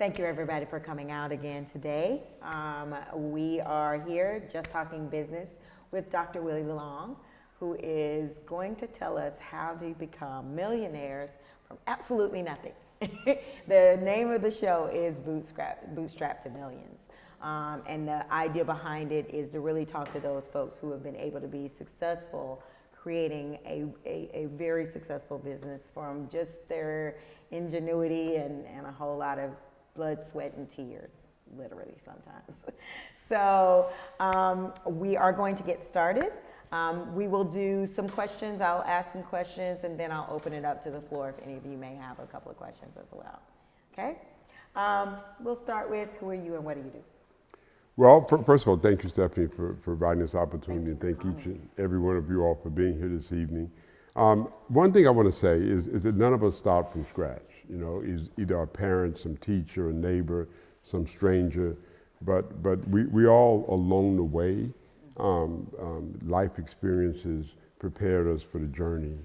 Thank you everybody for coming out again today. We are here just talking business with Dr. Willie Logan, who is going to tell us how to become millionaires from absolutely nothing. The name of the show is Bootstrap to Millions. And the idea behind it is to really talk to those folks who have been able to be successful creating a very successful business from just their ingenuity and a whole lot of blood, sweat, and tears, literally sometimes. So we are going to get started. We will do some questions. I'll ask some questions, and then I'll open it up to the floor if any of you may have a couple of questions as well. Okay? We'll start with who are you and what do you do? Well, first of all, thank you, Stephanie, for providing this opportunity, and thank each and every one of you all for being here this evening. One thing I want to say is that none of us start from scratch. You know, either our parents, some teacher, a neighbor, some stranger, but we all along the way, life experiences prepared us for the journey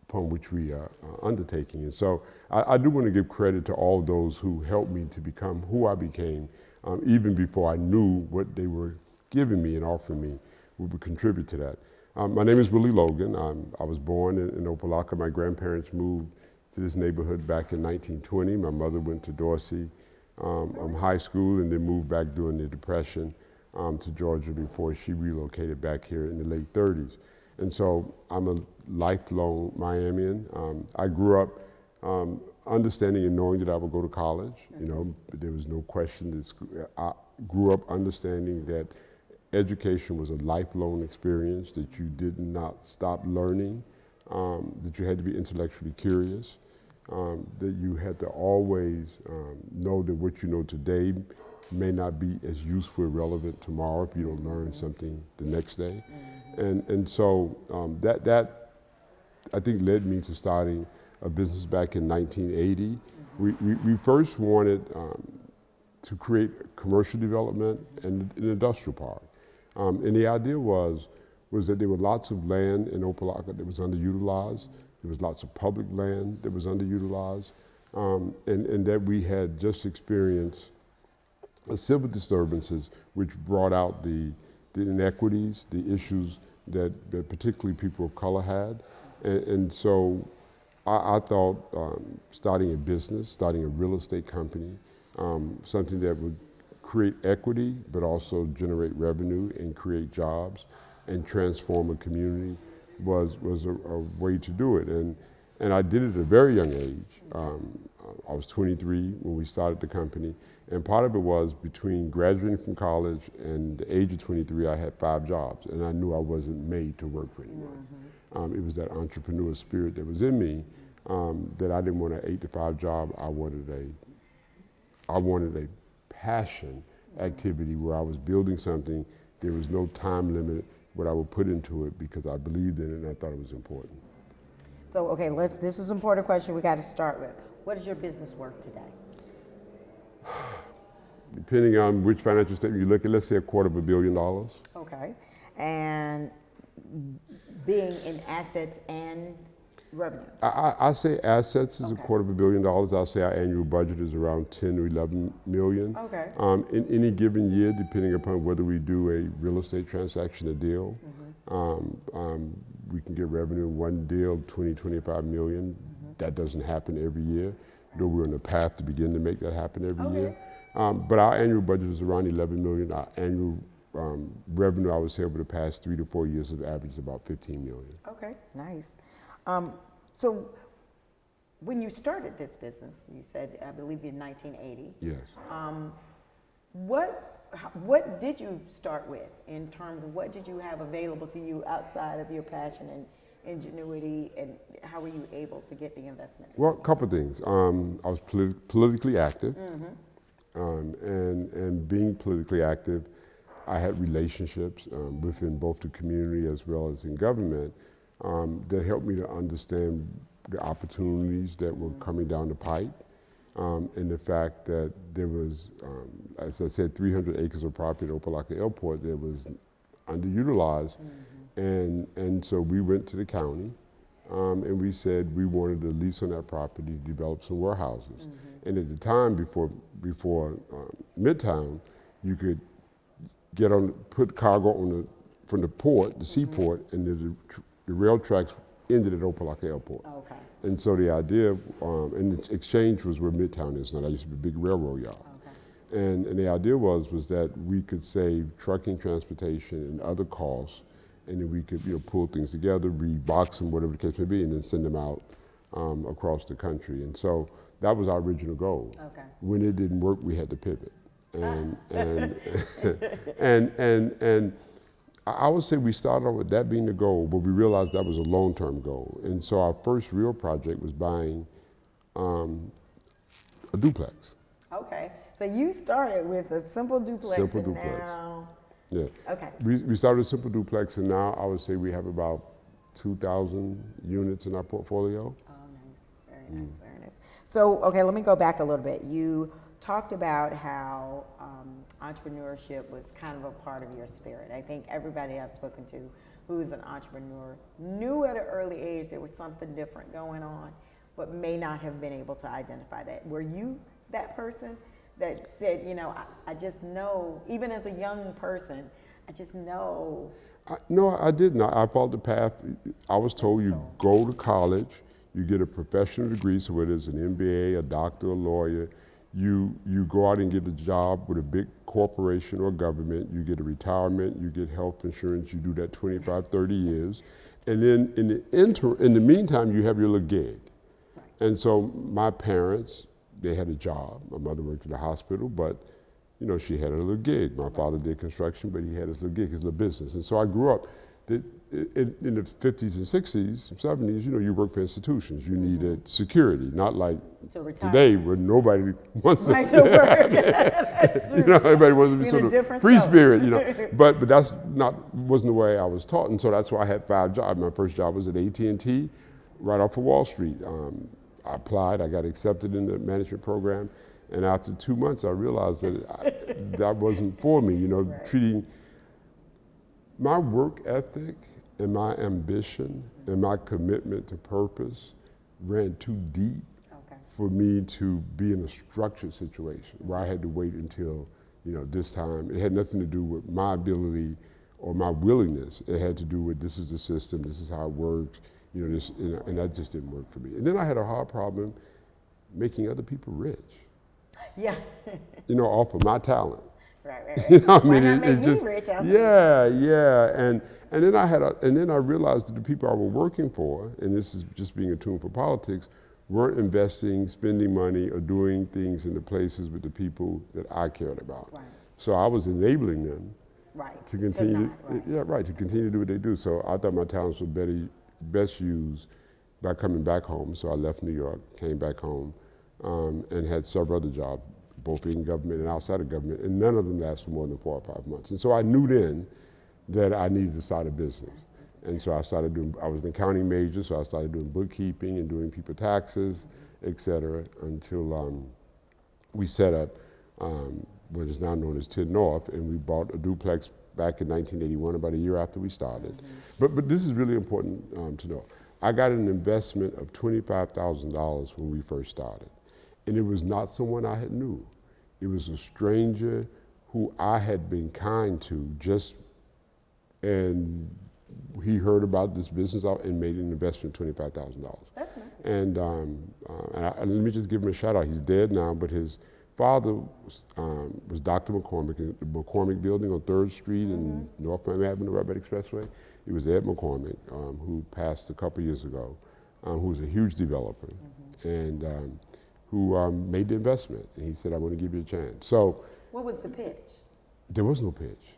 upon which we are undertaking. And so I do want to give credit to all those who helped me to become who I became, even before I knew what they were giving me and offering me would contribute to that. My name is Willie Logan. I was born in Opelika. My grandparents moved to this neighborhood back in 1920. My mother went to Dorsey High School and then moved back during the Depression to Georgia before she relocated back here in the late 30s. And so I'm a lifelong Miamian. I grew up understanding and knowing that I would go to college. You know, there was no question that I grew up understanding that education was a lifelong experience, that you did not stop learning, that you had to be intellectually curious, that you had to always know that what you know today may not be as useful or relevant tomorrow if you don't learn something the next day. And so that I think led me to starting a business back in 1980. We first wanted to create commercial development and an industrial park. And the idea was that there were lots of land in Opelika that was underutilized. There was lots of public land that was underutilized. And that we had just experienced civil disturbances which brought out the inequities, the issues that particularly people of color had. And so I thought starting a business, starting a real estate company, something that would create equity, but also generate revenue and create jobs and transform a community was a way to do it. And I did it at a very young age. I was 23 when we started the company. And part of it was between graduating from college and the age of 23, I had 5 jobs. And I knew I wasn't made to work for anyone. It was that entrepreneur spirit that was in me that I didn't want an 8-to-5 job. I wanted a passion activity where I was building something. There was no time limit what I would put into it because I believed in it and I thought it was important. So, okay, this is an important question we got to start with. What is your business worth today? Depending on which financial statement you look at, let's say $250 million. Okay, and being in assets and revenue? I say assets is $250 million. I'll say our annual budget is around 10 or 11 million. Okay. In any given year, depending upon whether we do a real estate transaction, a deal, we can get revenue in one deal, 20, 25 million. That doesn't happen every year, though we're on the path to begin to make that happen every year. But our annual budget is around 11 million. Our annual revenue, I would say, over the past 3 to 4 years have averaged about 15 million. Okay, nice. So when you started this business, you said, I believe in 1980. Yes. What did you start with in terms of what did you have available to you outside of your passion and ingenuity, and how were you able to get the investment? Well, a couple of things. I was politically active, and being politically active, I had relationships within both the community as well as in government that helped me to understand the opportunities that were coming down the pipe, and the fact that there was, as I said, 300 acres of property at Opelika Airport that was underutilized, and so we went to the county, and we said we wanted a lease on that property to develop some warehouses. And at the time, before Midtown, you could put cargo from the port, the seaport, and the rail tracks ended at Opelika Airport. Okay. And so the idea, and the exchange was where Midtown is now. That used to be a big railroad yard. Okay. And the idea was that we could save trucking, transportation, and other costs, and then we could pull things together, rebox them, whatever the case may be, and then send them out across the country. And so that was our original goal. Okay. When it didn't work, we had to pivot. And I would say we started off with that being the goal, but we realized that was a long-term goal. And so our first real project was buying a duplex. Okay. So you started with a simple duplex. Simple and duplex. Now... Yeah. Okay. We started a simple duplex, and now I would say we have about 2,000 units in our portfolio. Oh, nice. Very nice, very nice. So, okay, let me go back a little bit. You talked about how entrepreneurship was kind of a part of your spirit. I think everybody I've spoken to who is an entrepreneur knew at an early age there was something different going on, but may not have been able to identify that. Were you that person that said, I just know, even as a young person, I just know? No, I didn't. I followed the path. I was told you go to college, you get a professional degree, so whether it's an MBA, a doctor, a lawyer, you go out and get a job with a big corporation or government, you get a retirement, you get health insurance, you do that 25, 30 years, and then in the meantime, you have your little gig. Right. And so my parents, they had a job. My mother worked at the hospital, but she had a little gig. My father did construction, but he had his little gig, his little business. And so I grew up. In the 50s and 60s, 70s, you work for institutions. You needed security, not like today where nobody wants to work. That's true. Everybody wants to be sort of free spirit, But wasn't the way I was taught. And so that's why I had 5 jobs. My first job was at AT&T, right off of Wall Street. I applied, I got accepted in the management program. And after 2 months, I realized that that wasn't for me, Right. Treating my work ethic and my ambition and my commitment to purpose ran too deep for me to be in a structured situation where I had to wait until, this time. It had nothing to do with my ability or my willingness. It had to do with this is the system, this is how it works, and that just didn't work for me. And then I had a hard problem making other people rich. Yeah. Off of my talent. Right. Why not make me rich? And then I realized that the people I was working for, and this is just being attuned for politics, weren't investing, spending money, or doing things in the places with the people that I cared about. Right. So I was enabling them to continue. To continue to do what they do. So I thought my talents were best used by coming back home. So I left New York, came back home, and had several other jobs, both in government and outside of government, and none of them lasted for more than 4 or 5 months. And so I knew then that I needed to start a business. And so I was an accounting major, so I started doing bookkeeping and doing people taxes, et cetera, until we set up what is now known as 10 North, and we bought a duplex back in 1981, about a year after we started. But this is really important to know. I got an investment of $25,000 when we first started. And it was not someone I had knew. It was a stranger who I had been kind to and he heard about this business and made an investment of $25,000. That's nice. And let me just give him a shout out. He's dead now, but his father was Dr. McCormick in the McCormick building on 3rd Street in North Miami Avenue, right by the Expressway. It was Ed McCormick, who passed a couple years ago, who was a huge developer. And who made the investment. And he said, I want to give you a chance. So. What was the pitch? There was no pitch.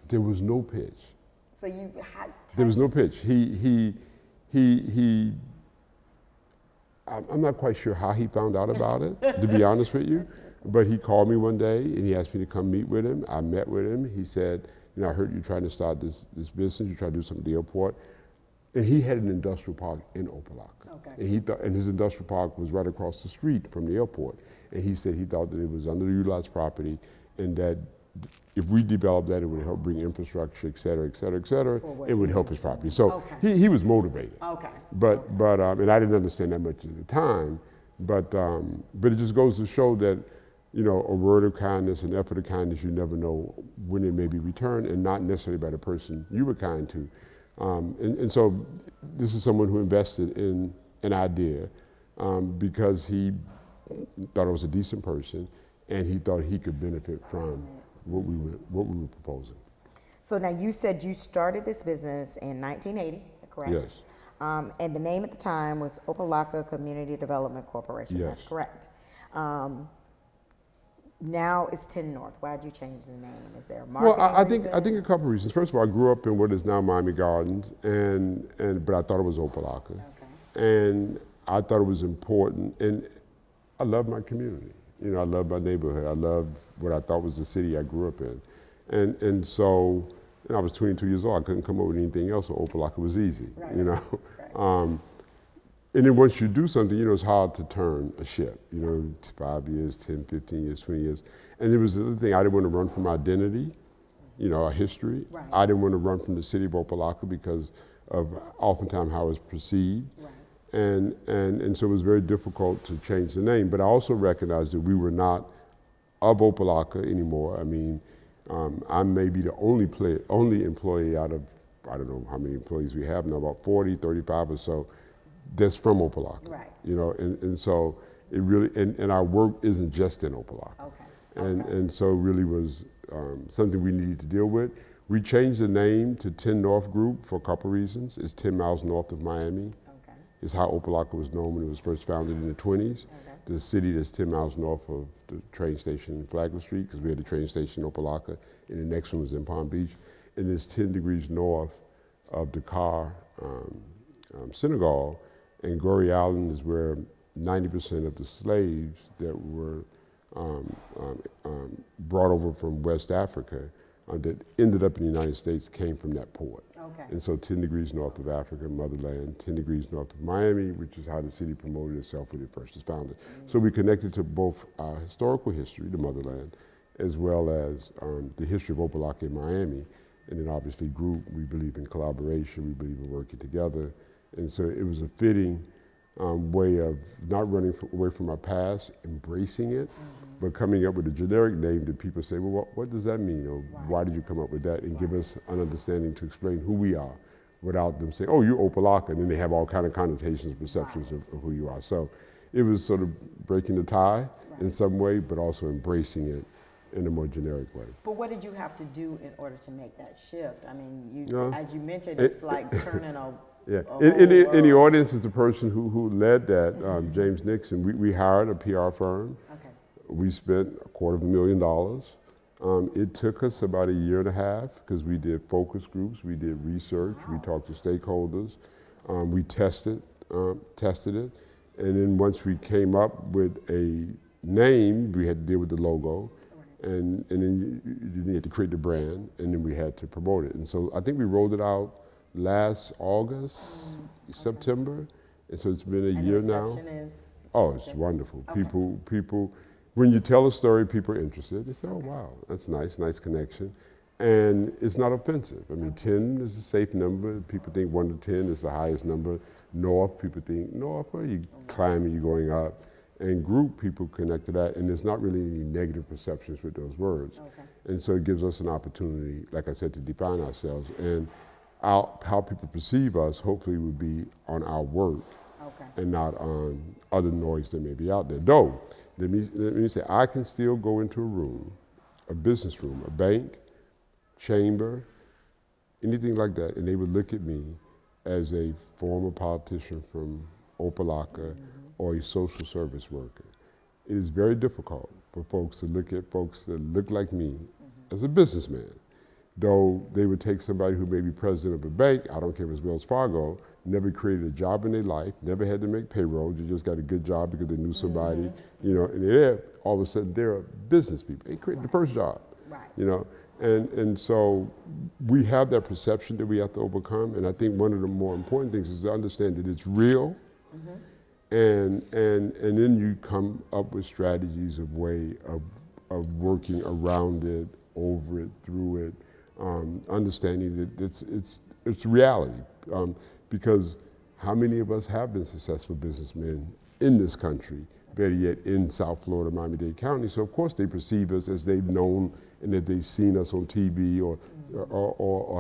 There was no pitch. So you had. There was no pitch. I'm not quite sure how he found out about it, to be honest with you. But he called me one day and he asked me to come meet with him. I met with him. He said, I heard you trying to start this business. You're trying to do something at the airport. And he had an industrial park in Opelika. And his industrial park was right across the street from the airport. And he said he thought that it was underutilized property and that if we developed that, it would help bring infrastructure, et cetera, et cetera, et cetera. It would help his property. So he was motivated. Okay. But and I didn't understand that much at the time, But it just goes to show that, you know, a word of kindness, an effort of kindness, you never know when it may be returned, and not necessarily by the person you were kind to. And so this is someone who invested in an idea because he thought it was a decent person, and he thought he could benefit from what we were proposing. So now you said you started this business in 1980, correct? Yes. And the name at the time was Opalaka Community Development Corporation. Yes. That's correct. Now it's 10 North. Why'd you change the name? Is there a marketing Well, I think reason? a couple of reasons. First of all, I grew up in what is now Miami Gardens, but I thought it was Opalaka, and I thought it was important. And I love my community. You know, I love my neighborhood. I love what I thought was the city I grew up in, and so. And I was 22 years old. I couldn't come up with anything else, so Opalaka was easy. Right. You know. Right. And then once you do something, you know, it's hard to turn a ship, you know, 5 years, 10, 15 years, 20 years. And there was the other thing, I didn't want to run from identity, you know, our history. Right. I didn't want to run from the city of Opalaka because of oftentimes how it's perceived. Right. And so it was very difficult to change the name. But I also recognized that we were not of Opalaka anymore. I mean, I may be the only employee out of, I don't know how many employees we have now, about 40, 35 or so, that's from Opalaka. Right. You know, and so it really, and our work isn't just in Opalaka. Okay. And so it really was something we needed to deal with. We changed the name to 10 North Group for a couple reasons. It's 10 miles north of Miami. Okay. It's how Opalaka was known when it was first founded in the 20s. Okay. The city that's 10 miles north of the train station in Flagler Street, because we had a train station in Opalaka, and the next one was in Palm Beach. And it's 10 degrees north of Dakar Senegal, and Gorée Island is where 90% of the slaves that were brought over from West Africa that ended up in the United States came from that port. Okay. And so 10 degrees north of Africa, motherland, 10 degrees north of Miami, which is how the city promoted itself when it first was founded. So we connected to both our historical history, the motherland, as well as the history of Opalaka in Miami. And then obviously group, we believe in collaboration, we believe in working together. And so it was a fitting way of not running away from our past, embracing it, but coming up with a generic name that people say, well, what does that mean? Or why did you come up with that? And give us an understanding to explain who we are without them saying, oh, you're Opalaka. And then they have all kind of connotations, perceptions of who you are. So it was sort of breaking the tie in some way, but also embracing it in a more generic way. But what did you have to do in order to make that shift? I mean, Yeah. as you mentioned, it's like turning a Yeah, a in the whole audience is the person who led that, James Nixon. We hired a PR firm. Okay. We spent $250,000. It took us about a year and a half because we did focus groups, we did research, we talked to stakeholders, we tested it, and then once we came up with a name, we had to deal with the logo, and then you had to create the brand, and then we had to promote it. And so I think we rolled it out last August, September, and so it's been a And year the now. reception is Oh, it's wonderful. Okay. People, when you tell a story, people are interested. They say, oh, wow, that's nice connection. And it's not offensive. I mean, 10 is a safe number. People think 1 to 10 is the highest number. North, people think, north, are you climbing, you're going up. And group, people connect to that, and there's not really any negative perceptions with those words. Okay. And so it gives us an opportunity, like I said, to define ourselves. And how people perceive us, hopefully, would be on our work and not on other noise that may be out there. Though, let me say, I can still go into a room, a business room, a bank, chamber, anything like that, and they would look at me as a former politician from Opalaka or a social service worker. It is very difficult for folks to look at folks that look like me as a businessman. Though they would take somebody who may be president of a bank, I don't care if it's Wells Fargo, never created a job in their life, never had to make payroll, they just got a good job because they knew somebody, you know, and they're, all of a sudden they're business people. They created the first job, you know, and so we have that perception that we have to overcome, and I think one of the more important things is to understand that it's real, and then you come up with strategies of way of working around it, over it, through it, understanding that it's reality. Because how many of us have been successful businessmen in this country, better yet in South Florida, Miami-Dade County. So of course they perceive us as they've known and that they've seen us on TV or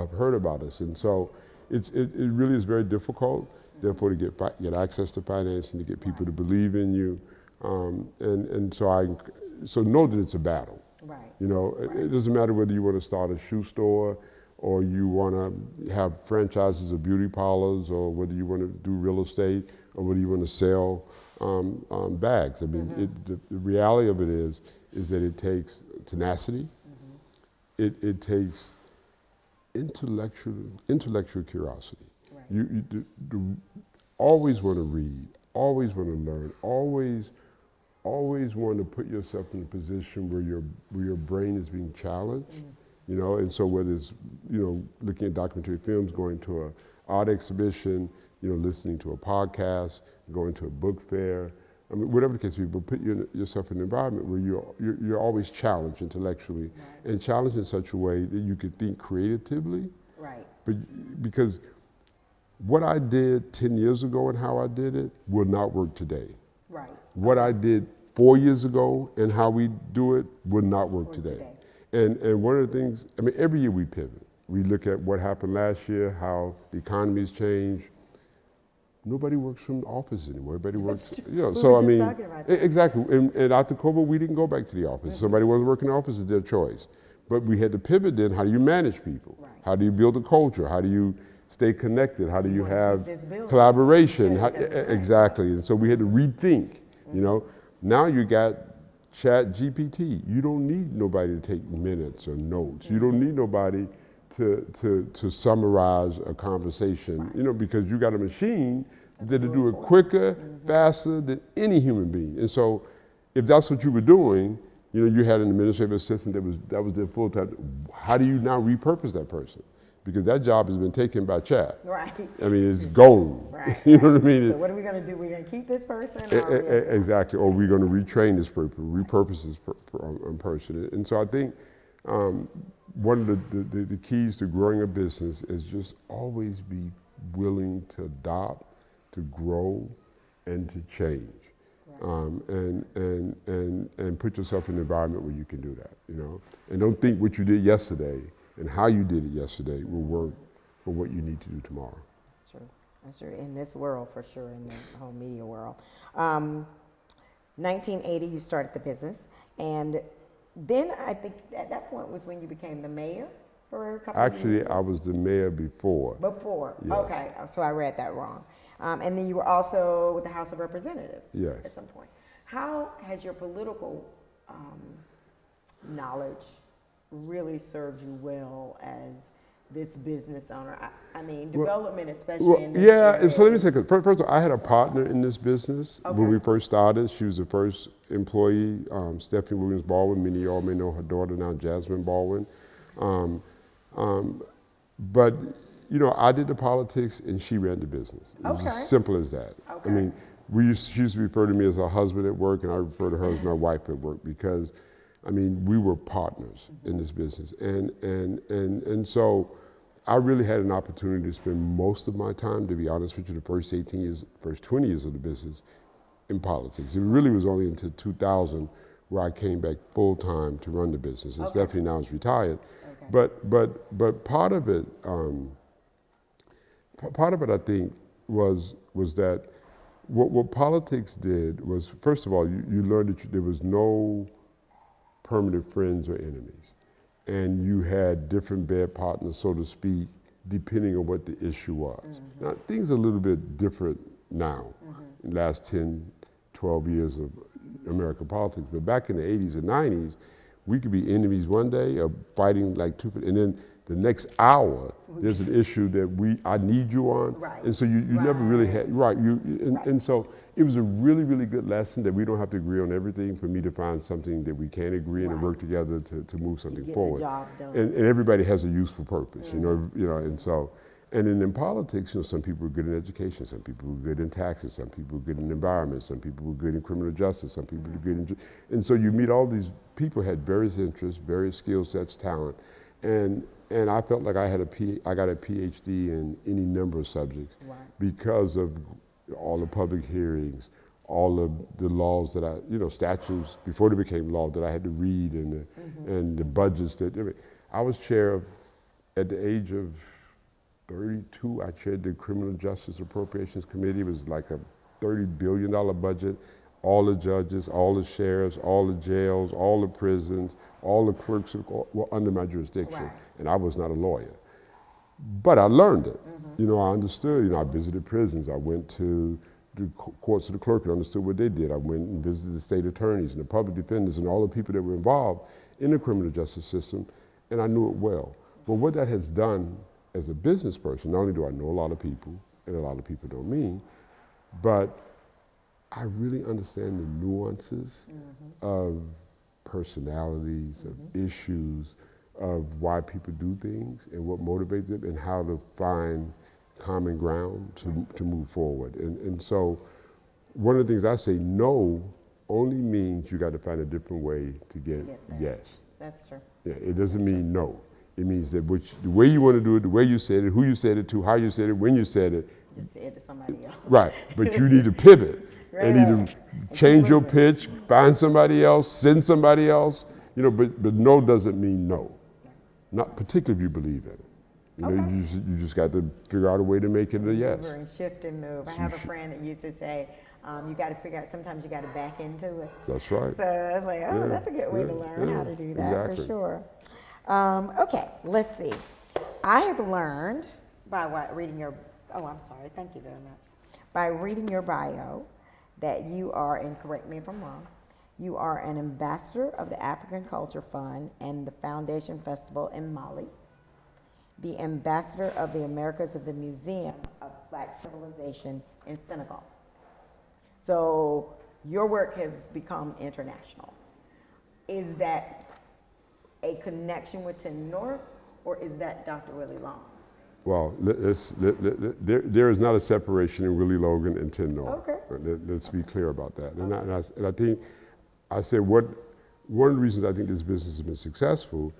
have heard about us. And so it really is very difficult, therefore, to get access to financing, to get people to believe in you. So know that it's a battle. Right. You know, it doesn't matter whether you want to start a shoe store or you want to have franchises of beauty parlors, or whether you want to do real estate, or whether you want to sell bags. I mean, the reality of it is that it takes tenacity. It takes intellectual curiosity. Right. You always want to read, always want to learn, always want to put yourself in a position where your brain is being challenged. You know, and so whether it's, you know, looking at documentary films, going to an art exhibition, you know, listening to a podcast, going to a book fair, I mean, whatever the case may be, but put yourself in an environment where you're always challenged intellectually, and challenged in such a way that you can think creatively. Right. But because what I did 10 years ago and how I did it will not work today. Right. What I did 4 years ago and how we do it will not work today. And one of the things, I mean, every year we pivot. We look at what happened last year, how the economy's changed. Nobody works from the office anymore. Everybody works, you know. We So were I just mean, talking about that. exactly. And after COVID, we didn't go back to the office. Somebody wasn't working in the office, it's their choice. But we had to pivot then. How do you manage people? Right. How do you build a culture? How do you stay connected? How do you wanna have keep this building. collaboration? Yeah, that's right. Exactly. And so we had to rethink. You know, now you got Chat GPT. You don't need nobody to take minutes or notes. You don't need nobody to summarize a conversation, you know, because you got a machine that'll do it quicker, faster than any human being. And so if that's what you were doing, you know, you had an administrative assistant that was their full time. How do you now repurpose that person? Because that job has been taken by chat. Right. I mean, it's gone. Right. You know what I mean? So what are we going to do? We're going to keep this person? Or Exactly. Or we're going to retrain this person, repurpose this person. And so I think one of the keys to growing a business is just always be willing to adopt, to grow, and to change. And put yourself in an environment where you can do that, you know. And don't think what you did yesterday and how you did it yesterday will work for what you need to do tomorrow. That's true. That's true. In this world, for sure, in the whole media world. 1980, you started the business, and then I think at that point was when you became the mayor for a couple of years. Actually, I was the mayor before. Before, Yeah. okay, so I read that wrong. And then you were also with the House of Representatives Yeah. at some point. How has your political knowledge really served you well as this business owner? I mean, development, especially in this area. So let me say, first of all, I had a partner in this business when we first started. She was the first employee, Stephanie Williams Baldwin. Many of y'all may know her daughter now, Jasmine Baldwin. But you know, I did the politics and she ran the business. It was as simple as that. Okay. I mean, she used to refer to me as her husband at work, and I refer to her as my wife at work, because, I mean, we were partners in this business. And so I really had an opportunity to spend most of my time, to be honest with you, the first 18 years, first 20 years of the business in politics. It really was only until 2000 where I came back full time to run the business. And Stephanie now is retired. But part of it, I think, was that what politics did was, first of all, you learned that there was no permanent friends or enemies. And you had different bed partners, so to speak, depending on what the issue was. Now, things are a little bit different now, in the last 10, 12 years of American politics. But back in the 80s and 90s, we could be enemies one day, or fighting like two, and then the next hour, there's an issue that I need you on. Right. And so you never really had, and so it was a really, really good lesson that we don't have to agree on everything for me to find something that we can agree on and work together to move something forward. The job done. And everybody has a useful purpose, you know, and so, and then in politics, you know, some people are good in education, some people are good in taxes, some people are good in environment, some people are good in criminal justice, some people are good in, and so you meet all these people had various interests, various skill sets, talent, and I felt like I got a PhD in any number of subjects because of all the public hearings, all of the laws that statutes before they became law that I had to read, and the budgets that, I was chair of, at the age of 32, I chaired the Criminal Justice Appropriations Committee. It was like a $30 billion budget. All the judges, all the sheriffs, all the jails, all the prisons, all the clerks were under my jurisdiction. Right. And I was not a lawyer. But I learned it. I understood. I visited prisons. I went to the courts of the clerk and understood what they did. I went and visited the state attorneys and the public defenders and all the people that were involved in the criminal justice system, and I knew it well. But what that has done as a business person, not only do I know a lot of people, and a lot of people know me, but I really understand the nuances of personalities, of issues, of why people do things and what motivates them and how to find common ground to move forward. And so one of the things I say, no only means you got to find a different way to get yes. That's true. Yeah, it doesn't mean no. It means that the way you want to do it, the way you said it, who you said it to, how you said it, when you said it. Just say it to somebody else. Right, but you need to pivot and Right. either change your pitch, find somebody else, send somebody else, but no doesn't mean no. Not particularly if you believe in it. You just got to figure out a way to make it a yes. Move and shift and move. I have a friend that used to say, you got to figure out, sometimes you got to back into it. That's right. So I was like, that's a good way to learn how to do that, exactly. for sure. Okay, let's see. I have learned by reading your, thank you very much. By reading your bio that you are, and correct me if I'm wrong, you are an ambassador of the African Culture Fund and the Foundation Festival in Mali, the ambassador of the Americas of the Museum of Black Civilization in Senegal. So your work has become international. Is that a connection with Tim North, or is that Dr. Willie Long? Well, there is not a separation in Willie Logan and Tim North. Okay. Let's be clear about that. And I think, I said one of the reasons I think this business has been successful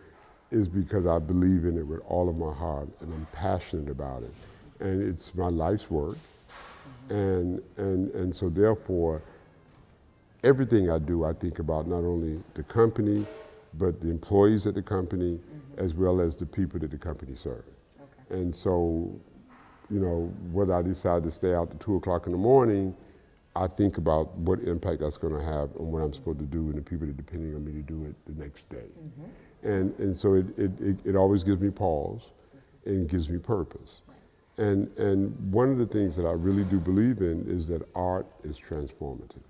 is because I believe in it with all of my heart and I'm passionate about it. And it's my life's work. And so therefore, everything I do, I think about not only the company, but the employees at the company, as well as the people that the company serves. Okay. And so, whether I decide to stay out to 2 o'clock in the morning, I think about what impact that's going to have on what I'm supposed to do and the people that are depending on me to do it the next day. And so it always gives me pause and gives me purpose. And one of the things that I really do believe in is that art is transformative.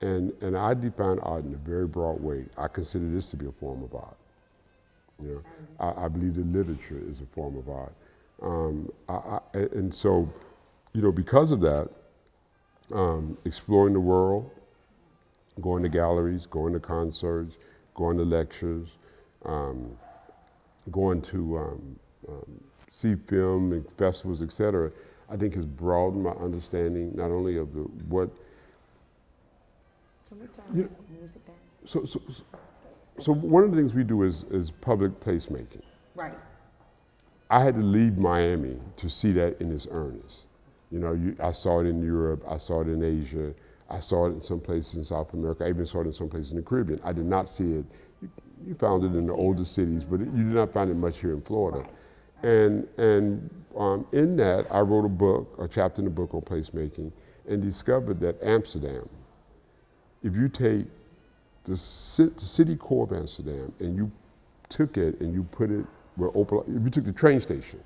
Okay. And I define art in a very broad way. I consider this to be a form of art. I believe that literature is a form of art. And so, because of that, exploring the world, going to galleries, going to concerts, going to lectures, going to see film and festivals, et cetera, I think has broadened my understanding not only of what. Can we turn the music down? So one of the things we do is public placemaking. Right. I had to leave Miami to see that in its earnest. I saw it in Europe, I saw it in Asia, I saw it in some places in South America, I even saw it in some places in the Caribbean. I did not see it. You found it in the older cities, but you did not find it much here in Florida. Right. And in that, I wrote a chapter in the book on placemaking, and discovered that Amsterdam, if you take the city core of Amsterdam and you took it and you put it where if you took the train station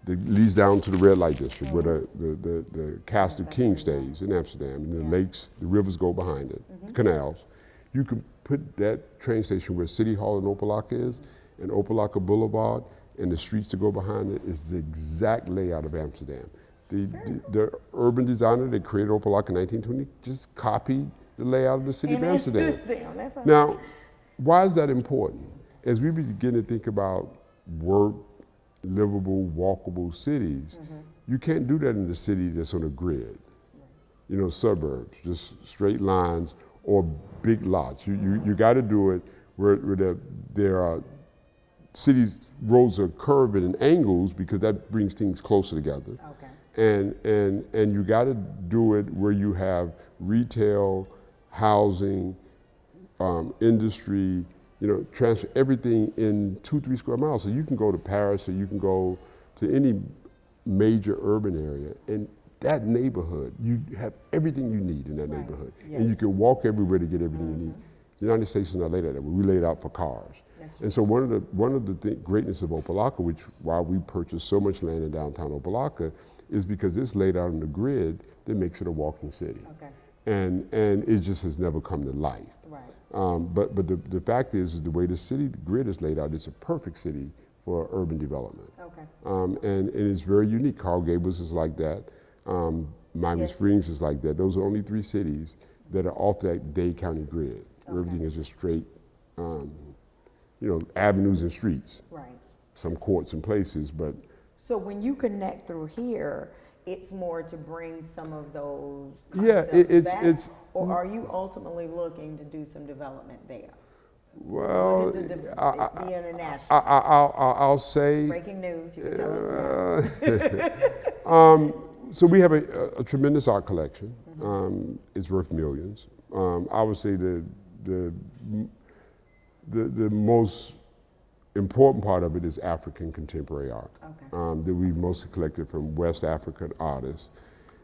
that leads down to the red light district where the cast of King stays in Amsterdam, and the lakes, the rivers go behind it, the canals, you can put that train station where City Hall in Opelika is, and Opelika Boulevard, and the streets that go behind it is the exact layout of Amsterdam. The urban designer that created Opelika in 1920 just copied the layout of the city of Amsterdam. Now, why is that important? As we begin to think about work, livable, walkable cities, you can't do that in the city that's on a grid. Suburbs, just straight lines or big lots. You got to do it where there are cities, roads are curved at angles because that brings things closer together. Okay. and you got to do it where you have retail, housing, industry, transfer everything in 2-3 square miles. So you can go to Paris or you can go to any major urban area, and that neighborhood, you have everything you need in that neighborhood. Yes. And you can walk everywhere to get everything you need. The United States is not laid out that way. We laid out for cars. And so one of the greatness of Opa-locka, which why we purchased so much land in downtown Opa-locka, is because it's laid out on the grid that makes it a walking city. Okay. And it just has never come to life. Right. But the fact is the way the city grid is laid out, it's a perfect city for urban development. Okay. And it's very unique. Coral Gables is like that. Miami Yes. Springs is like that. Those are only 3 cities that are off that Dade County grid. Where Okay. everything is just straight, avenues and streets. Right. Some courts and places, but So when you connect through here, it's more to bring some of those Yeah, concepts back, it's or are you ultimately looking to do some development there? well, Look at the international. I'll say. Breaking news, you can tell us now. So we have a tremendous art collection. It's worth millions. I would say the most important part of it is African contemporary art. Okay. That we mostly collected from West African artists.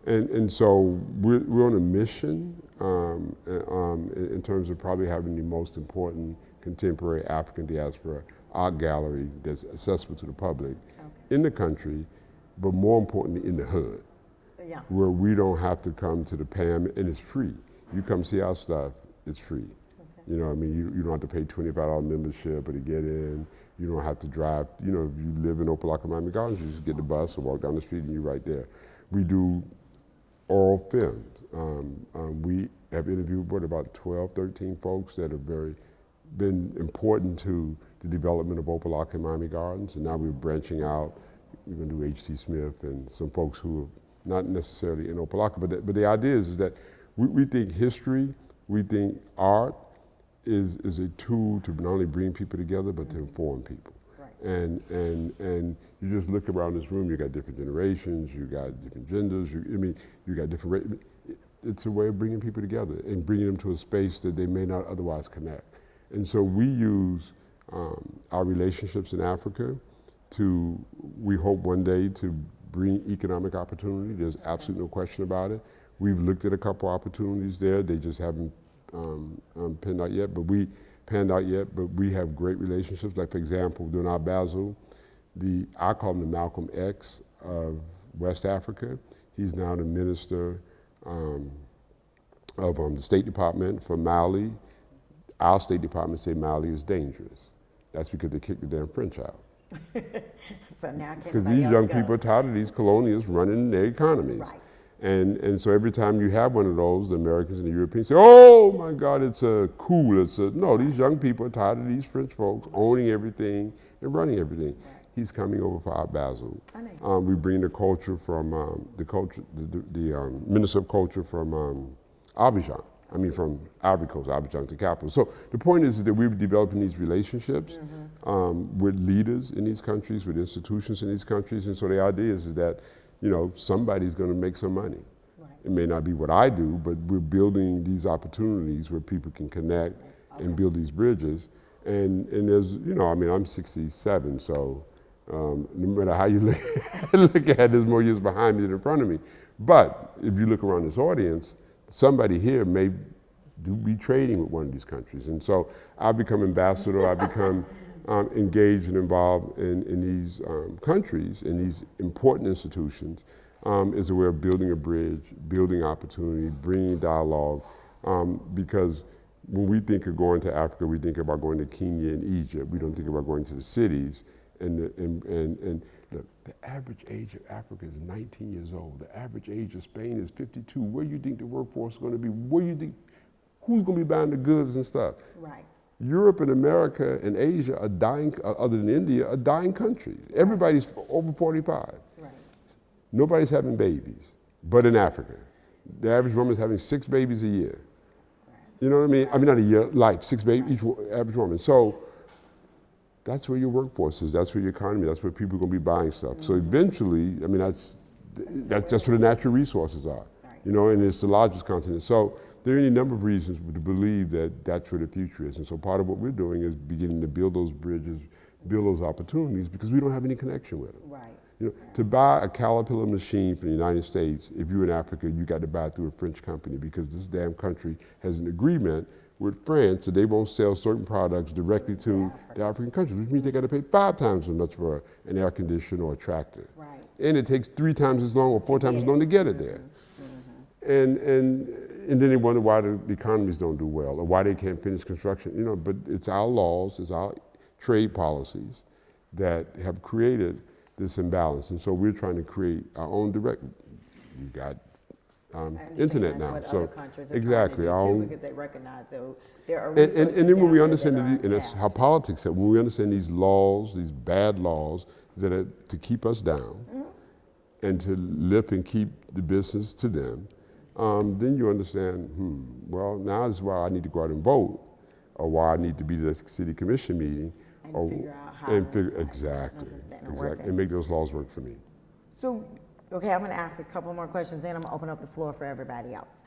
And so we're on a mission in terms of probably having the most important contemporary African diaspora art gallery that's accessible to the public in the country, but more importantly in the hood, Yeah. where we don't have to come to the PAM, and it's free. You come see our stuff, it's free. Okay. You know what I mean? You don't have to pay $25 membership or to get in. You don't have to drive. If you live in Opa-locka, Miami Gardens, you just get the bus or walk down the street and you're right there. We do oral films. We have interviewed about 12, 13 folks that have been important to the development of Opa-locka and Miami Gardens, and now we're branching out. We're going to do H.T. Smith and some folks who are not necessarily in Opa-locka, but the idea is that we think history, we think art is a tool to not only bring people together, but to inform people. Right. And you just look around this room, you got different generations, you got different genders, you got different it's a way of bringing people together and bringing them to a space that they may not otherwise connect. And so we use our relationships in Africa we hope one day to bring economic opportunity. There's absolutely no question about it. We've looked at a couple opportunities there. They just haven't panned out yet, but we have great relationships. Like, for example, during our Basel, I call him the Malcolm X of West Africa. He's now the minister of the State Department for Mali. Our State Department say Mali is dangerous. That's because they kicked the damn French out. So now Because these young people are tired of these colonials running their economies. Right. And so every time you have one of those, the Americans and the Europeans say, oh my God, it's a coup. No, these young people are tired of these French folks owning everything and running everything. Right. He's coming over for our Basel. We bring the culture from the Minister of Culture from Abidjan. From Ivory Coast, Abidjan to capital. So the point is that we're developing these relationships with leaders in these countries, with institutions in these countries, and so the idea is that, somebody's going to make some money. Right. It may not be what I do, but we're building these opportunities where people can connect and build these bridges. And there's, I'm 67, so no matter how you look at it, there's more years behind me than in front of me. But if you look around this audience, somebody here may be trading with one of these countries. And so I become ambassador, I become engaged and involved in these countries, in these important institutions, as a way of building a bridge, building opportunity, bringing dialogue, because when we think of going to Africa, we think about going to Kenya and Egypt. We don't think about going to the cities. And look, the average age of Africa is 19 years old. The average age of Spain is 52. Where do you think the workforce is going to be? Where do you think, who's going to be buying the goods and stuff? Right. Europe and America and Asia are dying, other than India, are dying countries. Everybody's over 45. Right. Nobody's having babies, but in Africa. The average woman is having 6 babies a year. Right. You know what I mean? I mean, not a year, like 6 babies, each average woman. So that's where your workforce is, that's where your economy, that's where people are going to be buying stuff. So eventually, that's That's where the natural resources are, you know, and it's the largest continent. So there are any number of reasons to believe that that's where the future is. And so part of what we're doing is beginning to build those bridges, build those opportunities, because we don't have any connection with them. Right. You know, to buy a Caterpillar machine from the United States, if you're in Africa, you got to buy it through a French company, because this damn country has an agreement with France that they won't sell certain products directly to the African countries, which means they got to pay 5 times as much for an air conditioner or a tractor. Right. And it takes 3 times as long or 4 times as long to get it there. And then they wonder why the economies don't do well or why they can't finish construction. You know, but it's our laws, it's our trade policies that have created this imbalance. And so we're trying to create our own direct. You got internet now, what so other countries are exactly trying to our do own. because they recognize there are And resources then when down we there understand that are and that's how untapped. politics are, when we understand these laws, these bad laws that are to keep us down and to lift and keep the business to them, then you understand, well, now is why I need to go out and vote, or why I need to be to the city commission meeting, And figure out how exactly, working. and make those laws work for me. So, okay, I'm going to ask a couple more questions, then I'm going to open up the floor for everybody else.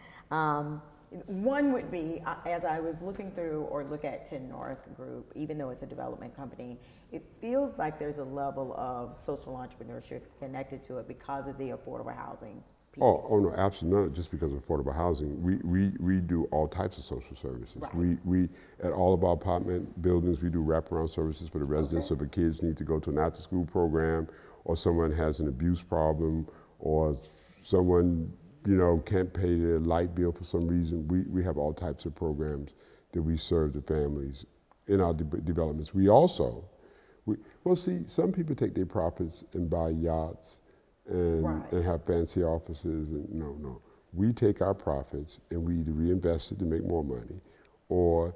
One would be, as I was looking through or look at 10 North Group, even though it's a development company, it feels like there's a level of social entrepreneurship connected to it because of the affordable housing piece. Oh no, absolutely not just because of affordable housing. We do all types of social services. Right. We at all of our apartment buildings, we do wraparound services for the residents. So if the kids need to go to an after-school program, or someone has an abuse problem, or someone can't pay their light bill for some reason, we have all types of programs that we serve the families in our developments. We also, some people take their profits and buy yachts and have fancy offices, and no. We take our profits and we either reinvest it to make more money, or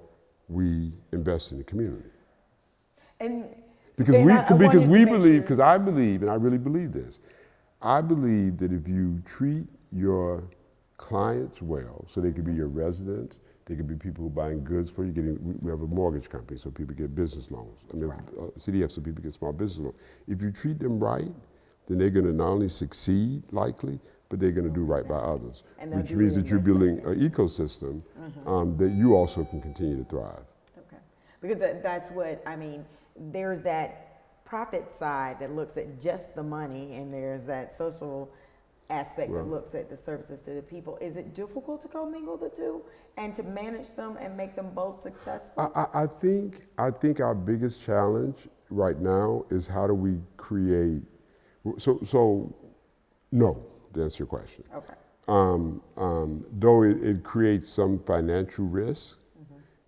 we invest in the community. And because I believe, and I really believe this, I believe that if you treat your clients well, so they could be your residents, they could be people who are buying goods for you. We have a mortgage company, so people get business loans. I mean, CDF, so people get small business loans. If you treat them right, then they're going to not only succeed, likely, but they're going to do right by others, which means that you're building an ecosystem that you also can continue to thrive. Okay, because that's what, I mean, there's that profit side that looks at just the money, and there's that social aspect that looks at the services to the people. Is it difficult to commingle the two and to manage them and make them both successful? I think our biggest challenge right now is how do we create, no, to answer your question. Okay. Though it creates some financial risk,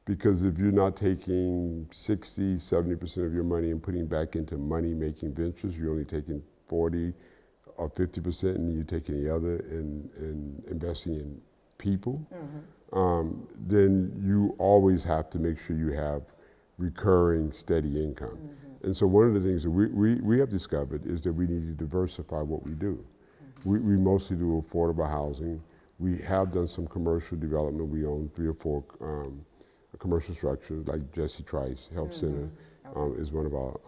because if you're not taking 60, 70% of your money and putting back into money-making ventures, you're only taking 40 or 50%, and you're taking the other and investing in people, then you always have to make sure you have recurring, steady income. And so one of the things that we have discovered is that we need to diversify what we do. We mostly do affordable housing. We have done some commercial development. We own 3 or 4 commercial structures, like Jesse Trice Health Center is one of our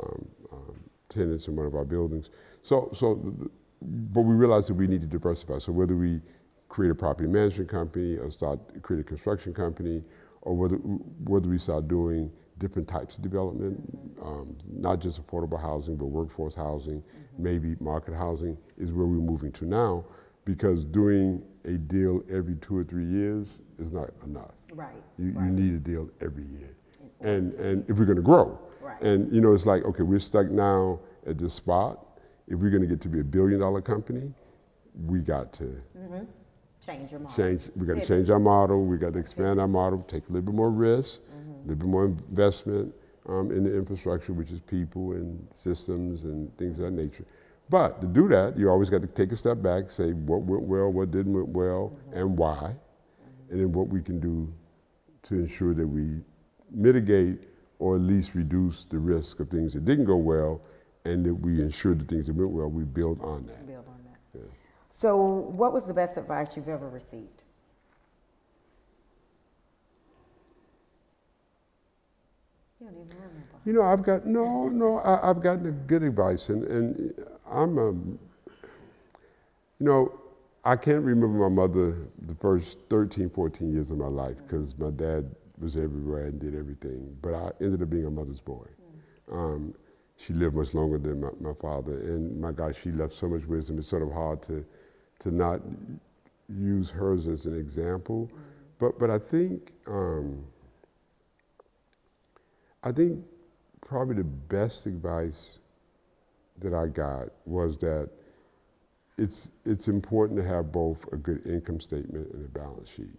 tenants in one of our buildings. But we realized that we need to diversify. So whether we create a property management company or create a construction company, or whether we start doing different types of development, not just affordable housing, but workforce housing, maybe market housing, is where we're moving to now, because doing a deal every 2 or 3 years is not enough. Right. You need a deal every year. And if we're going to grow. Right. And it's like, okay, we're stuck now at this spot. If we're going to get to be $1 billion company, we got to change your model. We got to change our model. We got to expand our model, take a little bit more risk, a little bit more investment in the infrastructure, which is people and systems and things of that nature. But to do that, you always got to take a step back, say what went well, what didn't went well, and why, and then what we can do to ensure that we mitigate or at least reduce the risk of things that didn't go well, and that we ensure the things that went well, we build on that. Yeah. So what was the best advice you've ever received? You don't even remember. I've gotten a good advice, and You know, I can't remember my mother the first 13, 14 years of my life because my dad was everywhere and did everything. But I ended up being a mother's boy. She lived much longer than my father. And my God, she left so much wisdom. It's sort of hard to not use hers as an example. But I think probably the best advice that I got was that it's important to have both a good income statement and a balance sheet.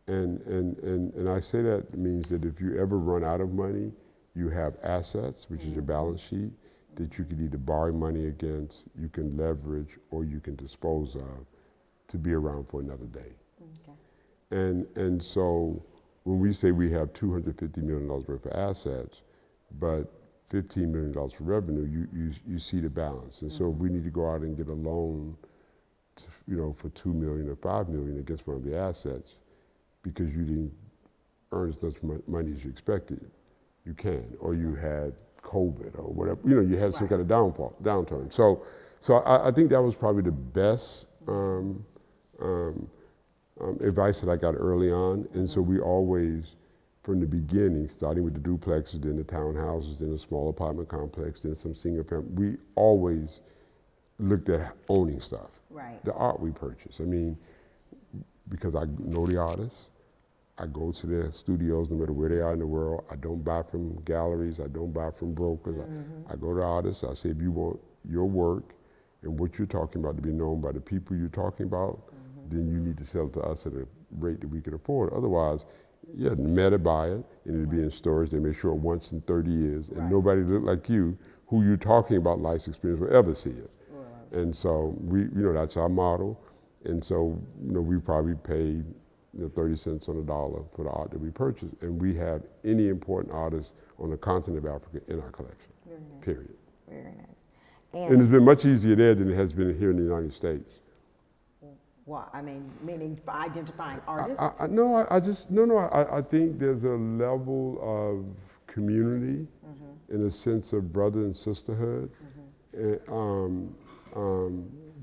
And I say that means that if you ever run out of money, you have assets, which is your balance sheet, that you can either borrow money against, you can leverage, or you can dispose of to be around for another day. Okay. And so when we say we have $250 million worth of assets, but $15 million for revenue, you see the balance. And so if we need to go out and get a loan for $2 million or $5 million against one of the assets because you didn't earn as much money as you expected, you can. Or you had COVID or whatever, you had some kind of downturn. So I think that was probably the best advice that I got early on. And so we always, from the beginning, starting with the duplexes, then the townhouses, then the small apartment complex, then some single family, we always looked at owning stuff. Right. The art we purchase. I mean, because I know the artists, I go to their studios no matter where they are in the world. I don't buy from galleries. I don't buy from brokers. I go to artists. I say, if you want your work and what you're talking about to be known by the people you're talking about, then you need to sell it to us at a rate that we can afford. Otherwise, Meta buy it, and it'll be in storage. They may show it once in 30 years, and nobody look like you, who you're talking about life's experience, will ever see it. And so that's our model. And so, we probably paid 30 cents on the dollar for the art that we purchased. And we have any important artist on the continent of Africa in our collection, period. Very nice. And it's been much easier there than it has been here in the United States. Well, I mean, meaning for identifying artists? I think there's a level of community and a sense of brother and sisterhood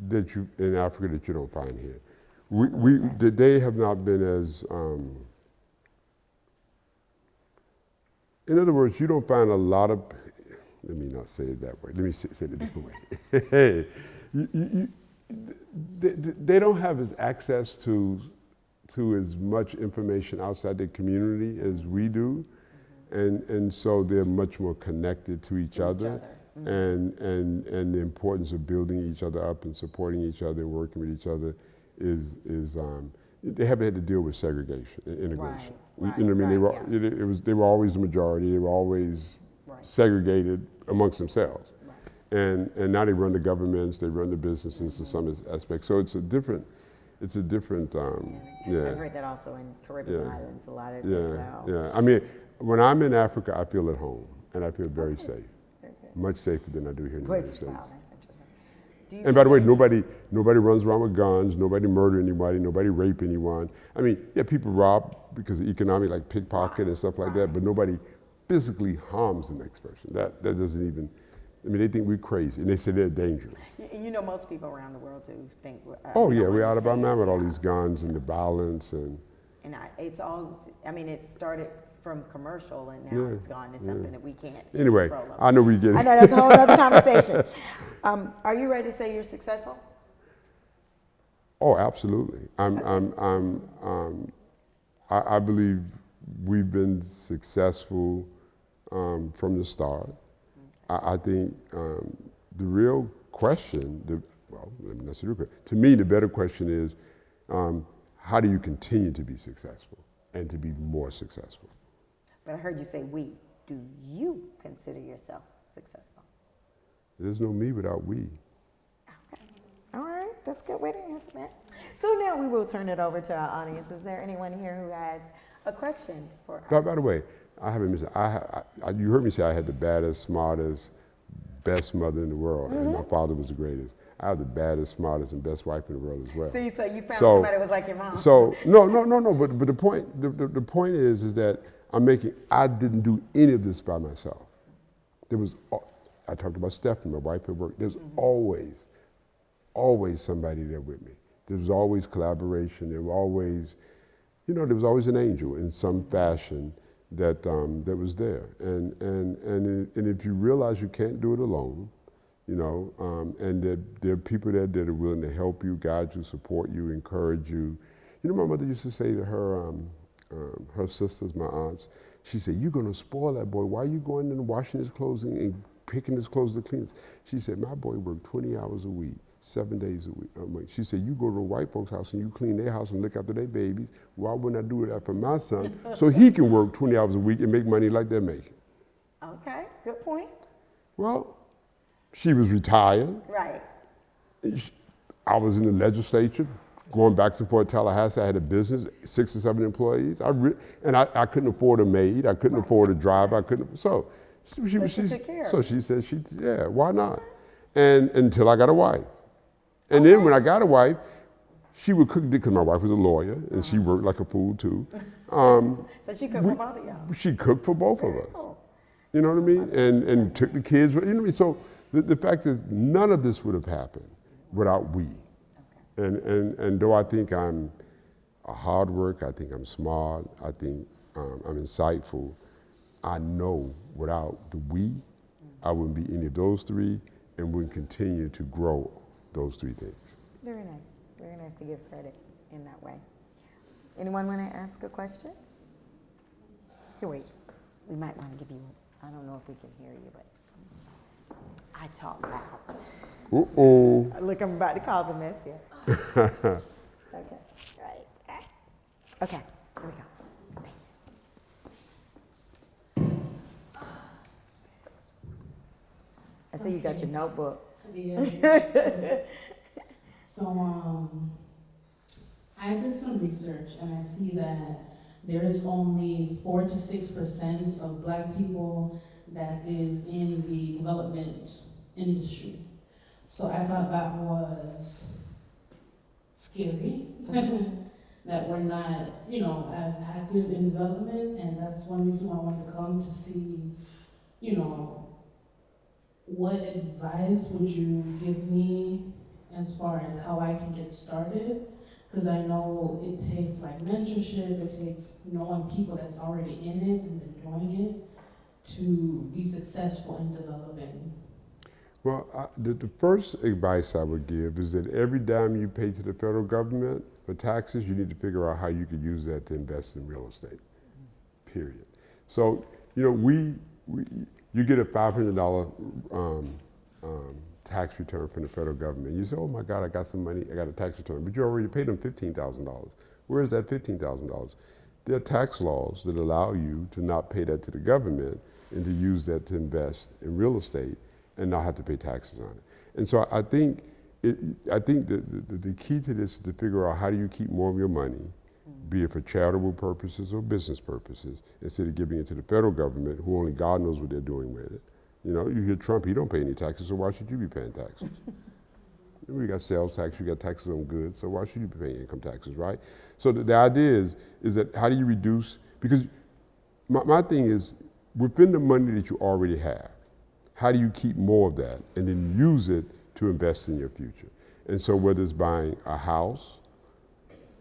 that you in Africa that you don't find here. They have not been as, in other words, you don't find a lot of, let me not say it that way, let me say it a different way. Hey, they don't have as access to as much information outside their community as we do, and so they're much more connected to each other. And the importance of building each other up and supporting each other and working with each other is they haven't had to deal with segregation and integration. They were always the majority. They were always segregated amongst themselves. And now they run the governments, they run the businesses to some aspect. So it's a different. I've heard that also in Caribbean islands a lot as well. Yeah. I mean, when I'm in Africa, I feel at home and I feel very safe. Much safer than I do here in the United States. Wow, that's interesting. And by the way, nobody runs around with guns, nobody murder anybody, nobody rape anyone. I mean, people rob because of economic, like pickpocket and stuff like that, but nobody physically harms the next person. That doesn't even, they think we're crazy, and they say they're dangerous. And most people around the world do think. We're out of our mind with all these guns and the violence and. And it's all. It started from commercial, and now it's gone to something that we can't. Anyway, control. I know we get. I know that's a whole other conversation. Are you ready to say you're successful? Oh, absolutely. I believe we've been successful from the start. I think the real question, to me, the better question is, how do you continue to be successful and to be more successful? But I heard you say we. Do you consider yourself successful? There's no me without we. Okay. All right. That's a good way to answer that. So now we will turn it over to our audience. Is there anyone here who has a question for us? By the way, I haven't missed. You heard me say I had the baddest, smartest, best mother in the world, and my father was the greatest. I have the baddest, smartest, and best wife in the world as well. See, so you found somebody that was like your mom. So no. But the point is that I didn't do any of this by myself. I talked about Stephanie, my wife at work. There's always always somebody there with me. There was always collaboration. There were always, there was always an angel in some fashion that was there. And if you realize you can't do it alone, and that there are people there that are willing to help you, guide you, support you, encourage you. My mother used to say to her sisters, my aunts, she said, "You're gonna spoil that boy. Why are you going and washing his clothes and picking his clothes to clean?" She said, "My boy worked 20 hours a week, 7 days a week." She said, "You go to a white folks' house and you clean their house and look after their babies. Why wouldn't I do that for my son so he can work 20 hours a week and make money like they're making?" Okay, good point. Well, she was retired. Right. I was in the legislature, going back and forth to Tallahassee. I had a business, 6 or 7 employees. I couldn't afford a maid. I couldn't afford a driver. So she took care of it. She said, why not? And until I got a wife. And then when I got a wife, she would cook, because my wife was a lawyer, and she worked like a fool too. So she cooked for both of y'all? She cooked for both of us. Cool. You know what I mean? And took the kids, So the fact is, none of this would have happened without we. Okay. And though I think I'm a hard worker, I think I'm smart, I think I'm insightful, I know without the we, I wouldn't be any of those 3 and wouldn't continue to grow those 3 things. Very nice. Very nice to give credit in that way. Anyone want to ask a question? Here, wait. We might want to give you, I don't know if we can hear you, but I talk loud. Uh-oh. Look, I'm about to cause a mess here. Okay, right. Okay, here we go. I see you got your notebook. Yeah. So, I did some research and I see that there is only 4 to 6% of Black people that is in the development industry. So I thought that was scary, that we're not, as active in development, and that's one reason why I wanted to come to see, what advice would you give me as far as how I can get started? Because I know it takes mentorship, it takes knowing people that's already in it and been doing it to be successful in developing. Well, the first advice I would give is that every dime you pay to the federal government for taxes, you need to figure out how you could use that to invest in real estate, period. So, you get a $500 tax return from the federal government. You say, oh my God, I got some money, I got a tax return, but you already paid them $15,000. Where is that $15,000? There are tax laws that allow you to not pay that to the government and to use that to invest in real estate and not have to pay taxes on it. And so I think the key to this is to figure out how do you keep more of your money, be it for charitable purposes or business purposes, instead of giving it to the federal government, who only God knows what they're doing with it. You hear Trump, he don't pay any taxes, so why should you be paying taxes? We got sales tax, you got taxes on goods, so why should you be paying income taxes, right? So the idea is that how do you reduce, because my thing is, within the money that you already have, how do you keep more of that and then use it to invest in your future? And so whether it's buying a house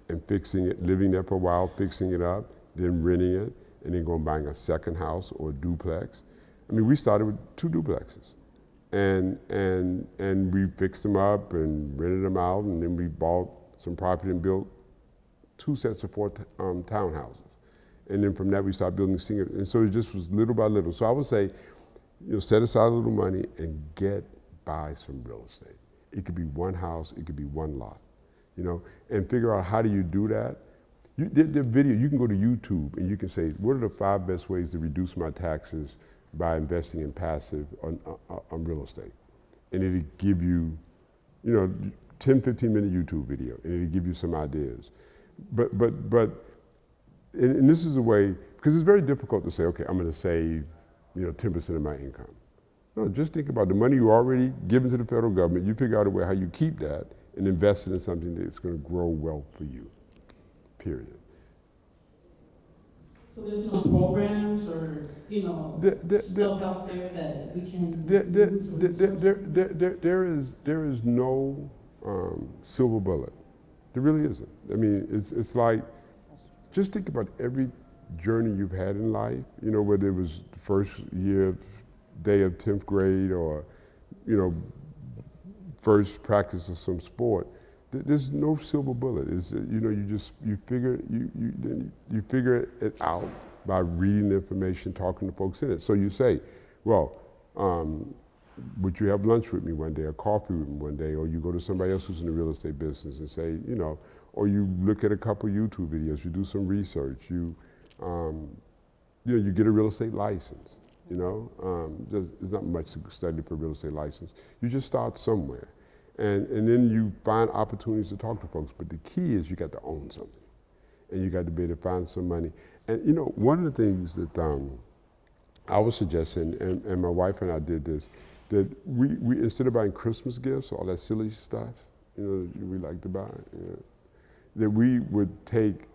and fixing it, living there for a while, fixing it up, then renting it, and then going buying a second house or a duplex. I mean, we started with 2 duplexes. And we fixed them up and rented them out, and then we bought some property and built 2 sets of 4 townhouses. And then from that we started building senior, and so it just was little by little. So I would say, set aside a little money and buy some real estate. It could be 1 house, it could be 1 lot, and figure out how do you do that. The video, you can go to YouTube and you can say, what are the 5 best ways to reduce my taxes by investing in passive on real estate? And it'll give you, 10, 15-minute YouTube video, and it'll give you some ideas. But this is a way, because it's very difficult to say, okay, I'm going to save, 10% of my income. No, just think about the money you already given to the federal government. You figure out a way how you keep that and invest it in something that's going to grow wealth for you, period. So there's no programs or, stuff out there that we can use? There is no silver bullet. There really isn't. I mean, it's like, just think about every journey you've had in life, you know, whether it was the first day of 10th grade or, you know, first practice of some sport. There's no silver bullet. It's, you know, you figure it out by reading the information, talking to folks in it. So you say, well, would you have lunch with me one day or coffee with me one day? Or you go to somebody else who's in the real estate business and say, you know, or you look at a couple YouTube videos, you do some research, you get a real estate license. You know, there's not much to study for a real estate license. You just start somewhere. And then you find opportunities to talk to folks. But the key is you got to own something. And you got to be able to find some money. And you know, one of the things that I was suggesting, and my wife and I did this, that we instead of buying Christmas gifts, all that silly stuff, you know, we like to buy, you know, that we would take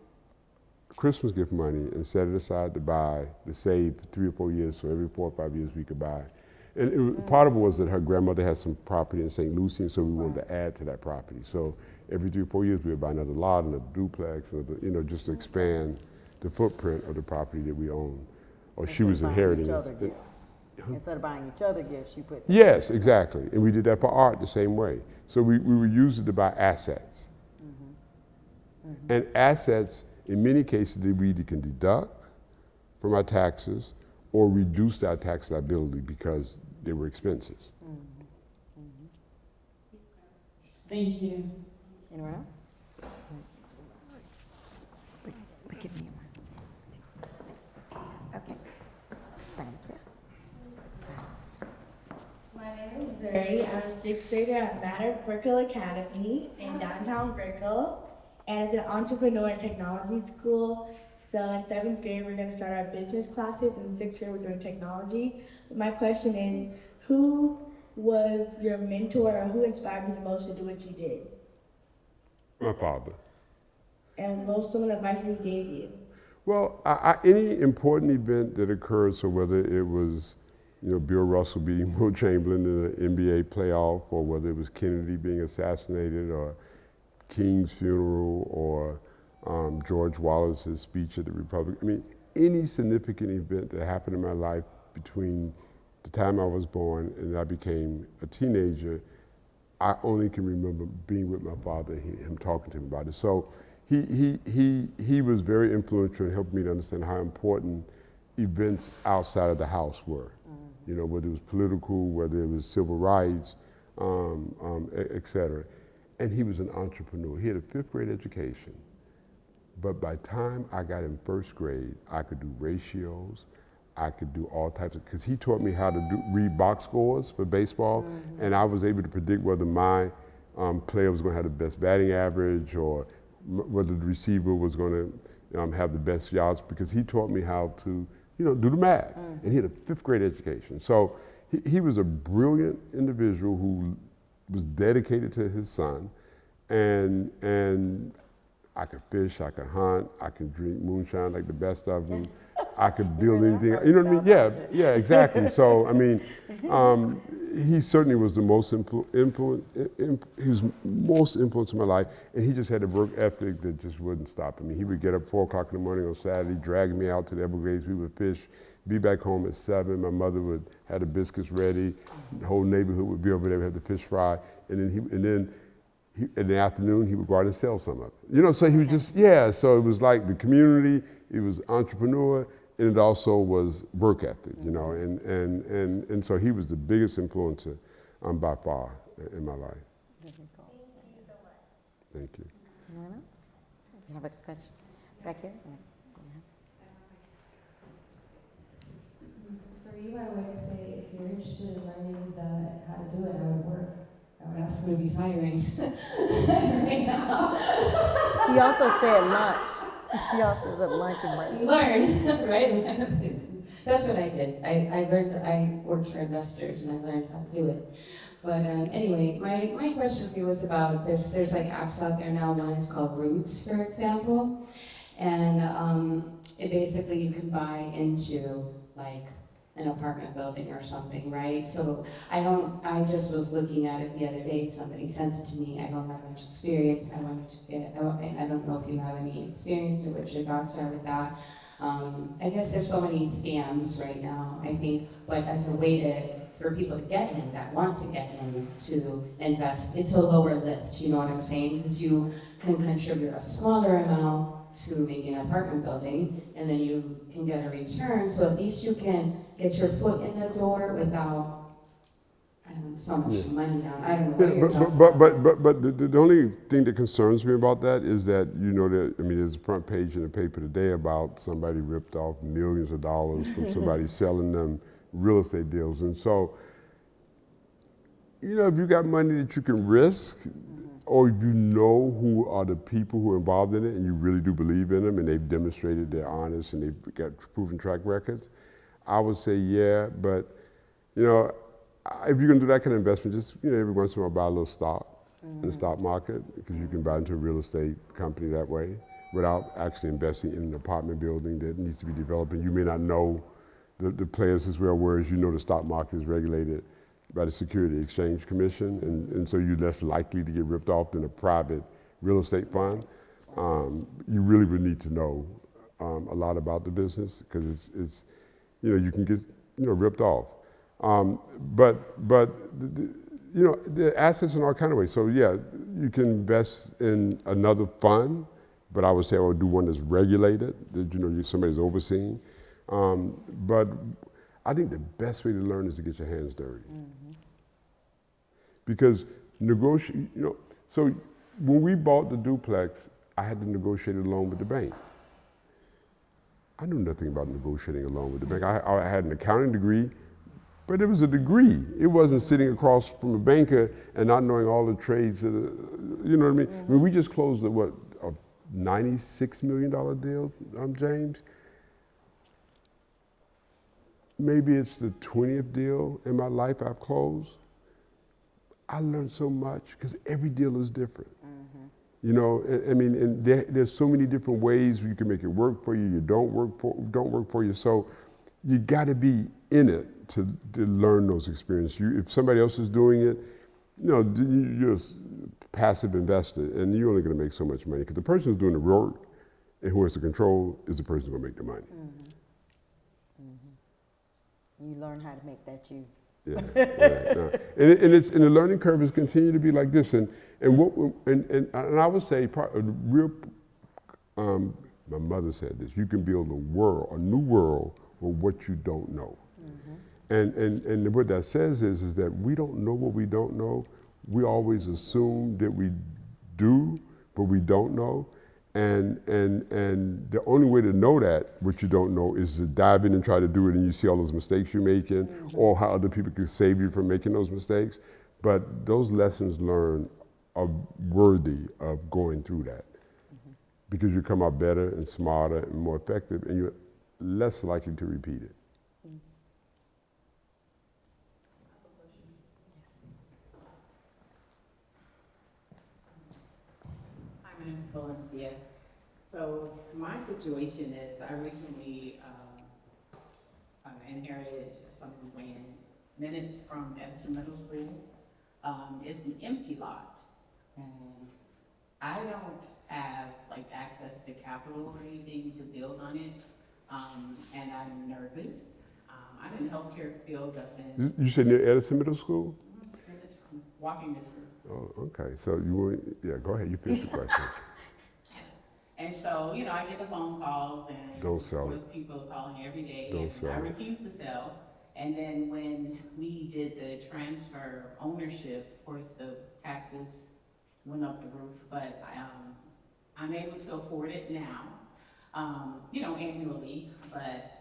Christmas gift money and set it aside to save 3 or 4 years, so every 4 or 5 years we could buy. And part of it was that her grandmother had some property in St. Lucie, and so we wanted to add to that property. So every 3 or 4 years we would buy another lot, another duplex, you know, just to expand the footprint of the property that we own, or she was inheriting it. Instead of buying each other gifts, you put. Yes, exactly. And we did that for art the same way. So we would use it to buy assets. And assets, in many cases, that we either can deduct from our taxes or reduce our tax liability because they were expenses. Thank you. Anyone else? Give me one. Okay. Thank you. My name is Zuri. I'm a 6th grader at Matter Brickell Academy in downtown Brickell. And it's an entrepreneur and technology school. So in 7th grade, we're going to start our business classes. In 6th grade, we're doing technology. My question is, who was your mentor or who inspired you the most to do what you did? My father. And what was some of the advice he gave you? Well, any important event that occurred, so whether it was, you know, Bill Russell beating Will Chamberlain in the NBA playoff, or whether it was Kennedy being assassinated, or King's funeral, or George Wallace's speech at the Republic. I mean, any significant event that happened in my life between the time I was born and I became a teenager, I only can remember being with my father and him talking to me about it. So he was very influential in helping me to understand how important events outside of the house were. You know, whether it was political, whether it was civil rights, et cetera. And he was an entrepreneur. He had a 5th grade education. But by the time I got in 1st grade, I could do ratios, I could do all types of, because he taught me how to read box scores for baseball, and I was able to predict whether my player was going to have the best batting average, or whether the receiver was going to have the best yards, because he taught me how to, you know, do the math. And he had a 5th grade education. So he was a brilliant individual who was dedicated to his son, and I could fish, I could hunt, I could drink moonshine like the best of them. I could build anything, you know what I mean? Yeah, exactly. So, I mean, he certainly was the most he was most influence in my life, and he just had a work ethic that just wouldn't stop. I mean, he would get up 4 o'clock in the morning on Saturday, drag me out to the Everglades, we would fish, be back home at 7. My mother would have the biscuits ready, the whole neighborhood would be over there, we had the fish fry, and then in the afternoon, he would go out and sell some of it. You know, so he was just, so it was like the community, it was entrepreneur, and it also was work ethic, you know, and so he was the biggest influencer by far in my life. Thank you so much. Thank you. Anyone else? You have a question back here? For you, I would say if you're interested in learning how to do it, I would work. I would ask nobody's hiring right now. He also said lunch. He also said lunch and break. Learn, right? That's what I did. I worked for investors and I learned how to do it. But anyway, my question for you was about this. There's like apps out there now. One is called Roots, for example. And it basically you can buy into like an apartment building or something, right? So I just was looking at it the other day, somebody sent it to me, I don't have much experience, I wanted to get, I don't know if you have any experience or what your thoughts are with that. I guess there's so many scams right now, I think, but as a way for people to get in, that want to get in, to invest, it's a lower lift, you know what I'm saying? Because you can contribute a smaller amount to maybe an apartment building, and then you can get a return, so at least you can get your foot in the door without so much money down. I don't know what your thoughts are. But the only thing that concerns me about that is that, you know, that, I mean, there's a front page in the paper today about somebody ripped off millions of dollars from somebody selling them real estate deals. And so, you know, if you got money that you can risk, or if you know who are the people who are involved in it and you really do believe in them and they've demonstrated they're honest and they've got proven track records, I would say yeah, but, you know, if you're gonna do that kind of investment, just, you know, every once in a while buy a little stock in the stock market, because you can buy into a real estate company that way without actually investing in an apartment building that needs to be developed. And you may not know the players as well, whereas you know the stock market is regulated by the Security Exchange Commission, and so you're less likely to get ripped off than a private real estate fund. You really would need to know a lot about the business, because it's, you know, you can get, you know, ripped off. You know, the assets in all kind of ways. So yeah, you can invest in another fund, but I would say I would do one that's regulated, that, you know, somebody's overseeing. But I think the best way to learn is to get your hands dirty. Because negotiate, you know, so when we bought the duplex, I had to negotiate a loan with the bank. I knew nothing about negotiating a loan with the bank. I had an accounting degree, but it was a degree. It wasn't sitting across from a banker and not knowing all the trades, you know what I mean? I mean, we just closed a $96 million deal, James? Maybe it's the 20th deal in my life I've closed. I learned so much because every deal is different. You know, I mean, and there's so many different ways you can make it work for you. You don't work for you. So you got to be in it to learn those experiences. If somebody else is doing it, you know, you're a passive investor, and you're only going to make so much money, because the person who's doing the work and who has the control is the person who's going to make the money. You learn how to make that you. Yeah, no. And the learning curve is continuing to be like this, and I would say my mother said this: you can build a new world with what you don't know. And what that says is that we don't know what we don't know. We always assume that we do, but we don't know. And the only way to know that, what you don't know, is to dive in and try to do it, and you see all those mistakes you're making, or how other people can save you from making those mistakes. But those lessons learned are worthy of going through that, because you come out better and smarter and more effective, and you're less likely to repeat it. I'm an influencer. So my situation is I recently inherited some land, minutes from Edison Middle School. It's an empty lot, and I don't have like access to capital or anything to build on it, and I'm nervous. I'm in the healthcare field. You said near Edison Middle School? And it's from walking distance. Oh, okay. So go ahead. You finish the question. And so, you know, I get the phone calls, and Don't sell of course it. people are calling every day. Don't and sell I it. refuse to sell. And then when we did the transfer ownership, of course the taxes went up the roof, but I'm able to afford it now, you know, annually, but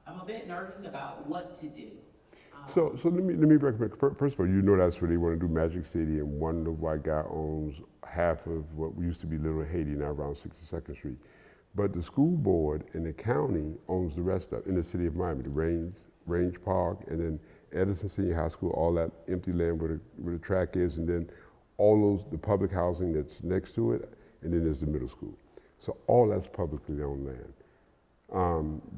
I'm a bit nervous about what to do. So let me recommend. First of all, you know that's where they want to do Magic City, and one little white guy owns half of what used to be Little Haiti, now around 62nd Street. But the school board and the county owns the rest of it in the city of Miami, the Range Park, and then Edison Senior High School, all that empty land where the track is, and then all the public housing that's next to it, and then there's the middle school. So all that's publicly owned land.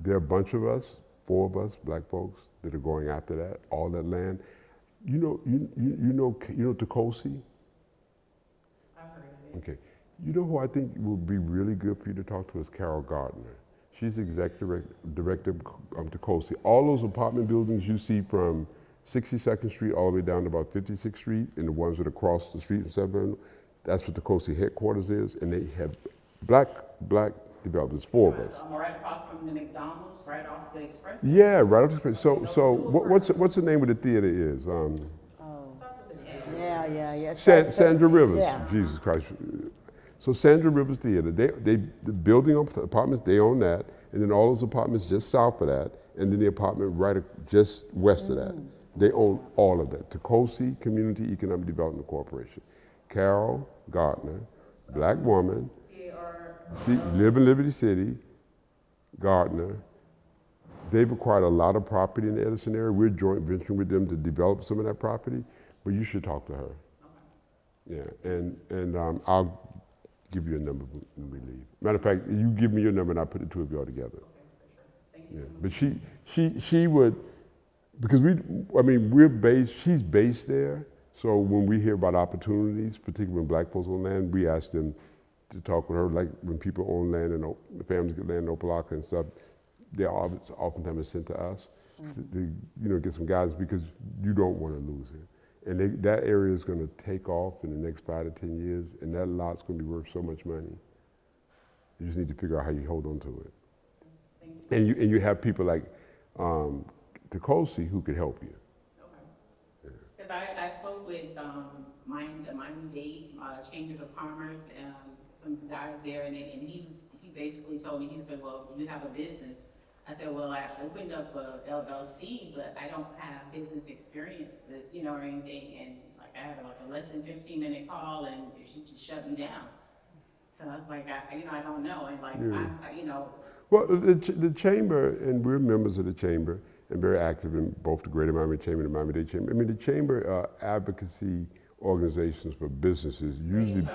There are a bunch of us, 4 of us, black folks, that are going after that, all that land. You know Tokosi? I've heard of it. Okay. You know who I think would be really good for you to talk to is Carol Gardner. She's the executive director of Tokosi. All those apartment buildings you see from 62nd Street all the way down to about 56th Street, and the ones that are across the street in 7th, that's what Tokosi headquarters is, and they have black developers, 4 of us. Right across from the McDonald's, right off the express. Yeah, right off the express. So what's the name of the theater is? Yeah. Sandra Rivers. Yeah. Jesus Christ. So Sandra Rivers Theater, the building apartments, they own that, and then all those apartments just south of that, and then the apartment just west of that. They own all of that. Tokosi Community Economic Development Corporation. Carol Gardner, black woman, live in Liberty City, Gardner. They've acquired a lot of property in the Edison area. We're joint venturing with them to develop some of that property, but you should talk to her. Yeah, and I'll give you a number when we leave. Matter of fact, you give me your number and I'll put the 2 of y'all together. Yeah, but she would, because she's based there, so when we hear about opportunities, particularly when black folks own land, we ask them to talk with her, like when people own land and the families get land in Opelika and stuff, they oftentimes sent to us to get some guidance, because you don't want to lose it. And that area is going to take off in the next 5 to 10 years, and that lot's going to be worth so much money. You just need to figure out how you hold on to it. And you have people like Tokosi who could help you. Okay. Because I spoke with the Miami-Dade Chambers of Commerce and some guys there, and he basically told me, he said, well, you have a business. I said, well, I opened up a LLC, but I don't have business experience, or anything. And like, I had a less than 15-minute call, and she just shut me down. So I was like, I don't know. And like, yeah. Well, the chamber, and we're members of the chamber, and very active in both the Greater Miami Chamber and the Miami-Dade Chamber. I mean, the chamber advocacy organizations for businesses, usually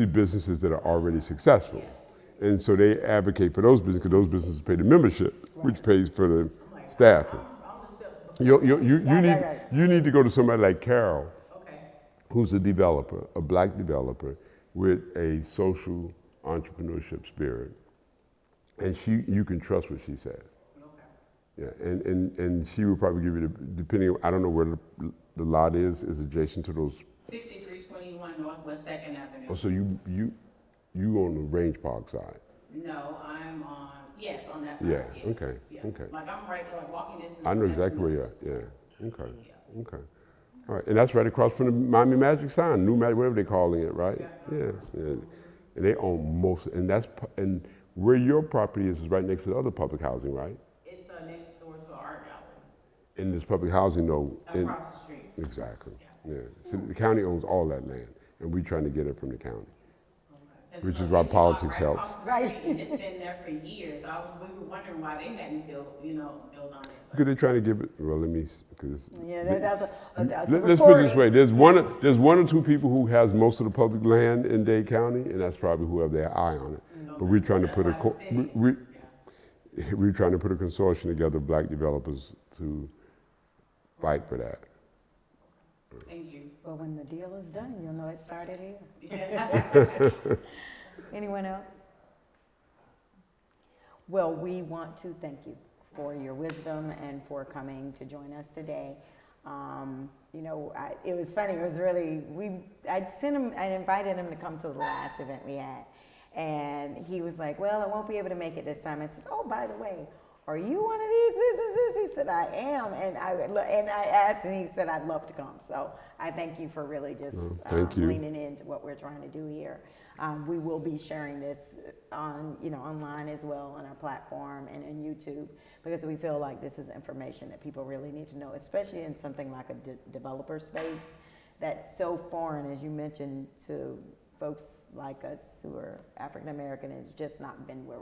businesses that are already successful. Yeah. And so they advocate for those businesses, because those businesses pay the membership, which pays for the staff. You need to go to somebody like Carol, who's a developer, a black developer with a social entrepreneurship spirit, and you can trust what she says. Yeah, and she will probably give you depending. I don't know where the lot is adjacent to those. 6321 Northwest 2nd Avenue. Oh, so you on the Range Park side? No, I'm on that side. Yes, Yeah. okay, Yeah. okay. Like I'm right there, like walking distance. I know exactly where you're at, yeah, okay, okay. All right, and that's right across from the Miami Magic sign, New Magic, whatever they're calling it, right? Yeah. And they own most, and where your property is right next to the other public housing, right? It's next door to an art gallery. And this public housing, though. Across the street. Exactly, yeah. So the county owns all that land, and we're trying to get it from the county. Which is why politics helps. Right. It's been there for years. So we were wondering why they hadn't built on it. Because they're trying to give it. Well, let me. That's let's put it this way: there's one or two people who has most of the public land in Dade County, and that's probably who have their eye on it. But we're trying to put we're trying to put a consortium together of black developers to fight for that. Thank you. Well, when the deal is done, you'll know it started here. Anyone else? Well, we want to thank you for your wisdom and for coming to join us today. It was funny. It was really, I invited him to come to the last event we had. And he was like, well, I won't be able to make it this time. I said, oh, by the way, are you one of these businesses? He said, I am. And I asked, and he said, I'd love to come. So I thank you for really just leaning into what we're trying to do here. We will be sharing this on, online as well on our platform and in YouTube, because we feel like this is information that people really need to know, especially in something like a developer space that's so foreign, as you mentioned, to folks like us who are African American. It's just not been where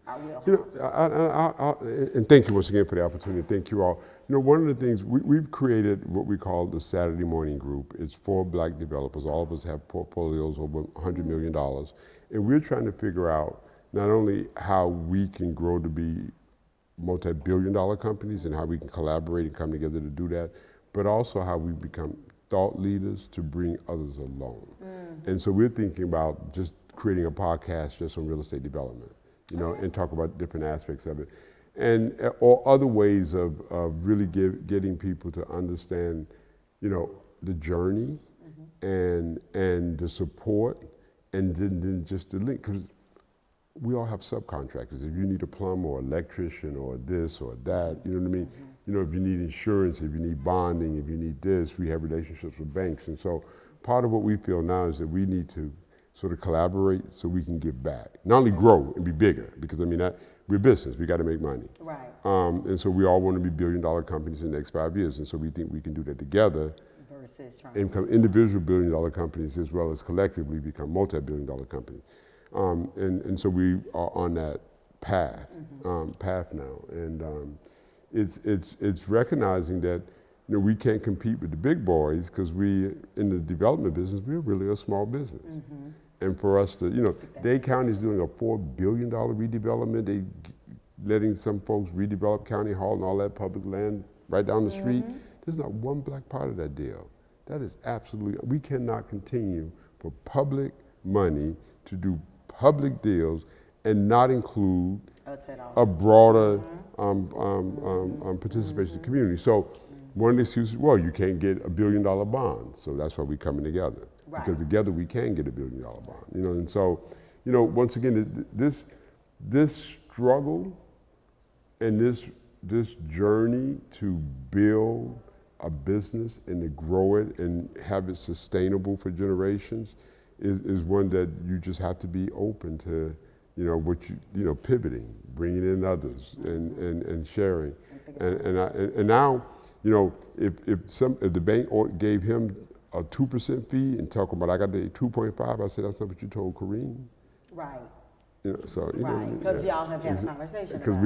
our wheelhouse. And thank you once again for the opportunity. Thank you all. One of the things we've created what we call the Saturday Morning Group. It's for black developers. All of us have portfolios over $100 million, and we're trying to figure out not only how we can grow to be multi-billion-dollar companies and how we can collaborate and come together to do that, but also how we become thought leaders to bring others along. And so we're thinking about just creating a podcast just on real estate development, you know, and talk about different aspects of it. And or other ways of really getting people to understand, you know, the journey and the support, and then just the link. Because we all have subcontractors. If you need a plumber or electrician or this or that, you know what I mean? You know, if you need insurance, if you need bonding, if you need this, we have relationships with banks. And so part of what we feel now is that we need to sort of collaborate so we can give back. Not only grow and be bigger, because I mean, we're business, we got to make money. Right. And so we all want to be billion-dollar companies in the next 5 years. And so we think we can do that together Versus trying and become individual billion-dollar companies as well as collectively become multi-billion-dollar companies. And so we are on that path now. And it's recognizing that, you know, we can't compete with the big boys because we, in the development business, we're really a small business. And for us to, you know, Dade County is doing a $4 billion redevelopment. They letting some folks redevelop County Hall and all that public land right down the street. There's not one black part of that deal. That is absolutely, we cannot continue for public money to do public deals and not include a broader participation in the community. So one of the excuses, well, you can't get $1 billion bond. So that's why we're coming together. Right. Because together we can get $1 billion bond. You know, and so, you know, once again, this struggle and this journey to build a business and to grow it and have it sustainable for generations is one that you just have to be open to, you know, what you know, pivoting, bringing in others and sharing. And now, you know, if the bank gave him a 2% fee and talking about I got the 2.5, I said that's not what you told Kareem. Right. You know, so you know, Right. Because y'all have had a conversation. Because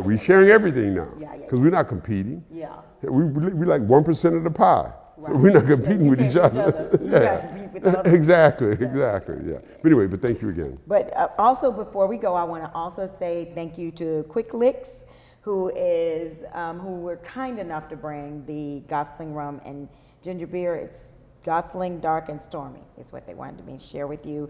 we sharing everything now. Yeah. Because we're not competing. Yeah. We like 1% of the pie. So we're not competing with each other. You gotta compete with the other. Exactly. Yeah. But anyway, but thank you again. But also, before we go, I want to also say thank you to Quick Licks, who were kind enough to bring the Gosling rum and ginger beer. It's Gosling Dark and Stormy is what they wanted me to share with you.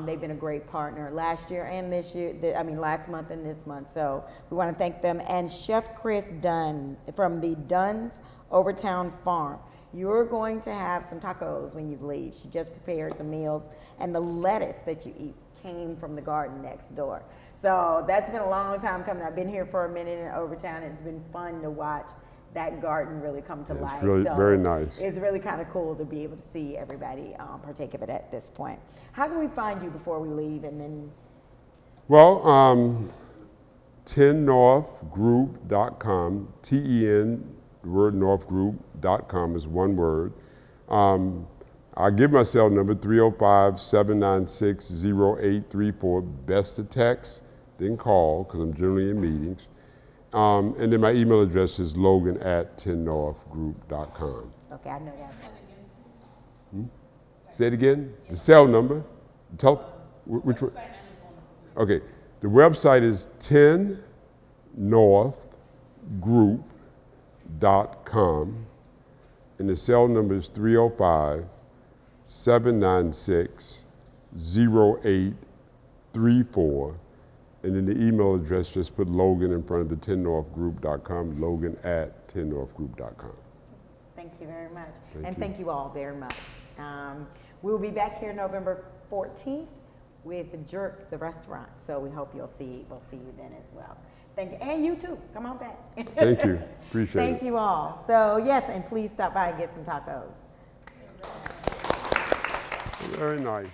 They've been a great partner last year and this year, last month and this month. So we want to thank them. And Chef Chris Dunn from the Dunn's Overtown Farm. You're going to have some tacos when you leave. She just prepared some meals, and the lettuce that you eat came from the garden next door. So that's been a long time coming. I've been here for a minute in Overtown, and it's been fun to watch that garden really come to life. It's really so very nice. It's really kind of cool to be able to see everybody partake of it at this point. How can we find you before we leave? And then, well, 10northgroup.com, TEN, the word northgroup.com is one word. I'll give my cell number, 305-796-0834. Best to text, then call, because I'm generally in meetings. And then my email address is logan@10northgroup.com. okay, I know that. Say it again. The cell number. Which one? Okay. The website is 10northgroup.com, and the cell number is 305-796-0834. And then the email address, just put Logan in front of the 10northgroup.com, logan@10northgroup.com. Thank you very much. Thank you. Thank you all very much. We'll be back here November 14th with Jerk, the restaurant. So we hope we'll see you then as well. Thank you. And you too. Come on back. Thank you. Appreciate it. Thank you all. So yes, and please stop by and get some tacos. Very nice.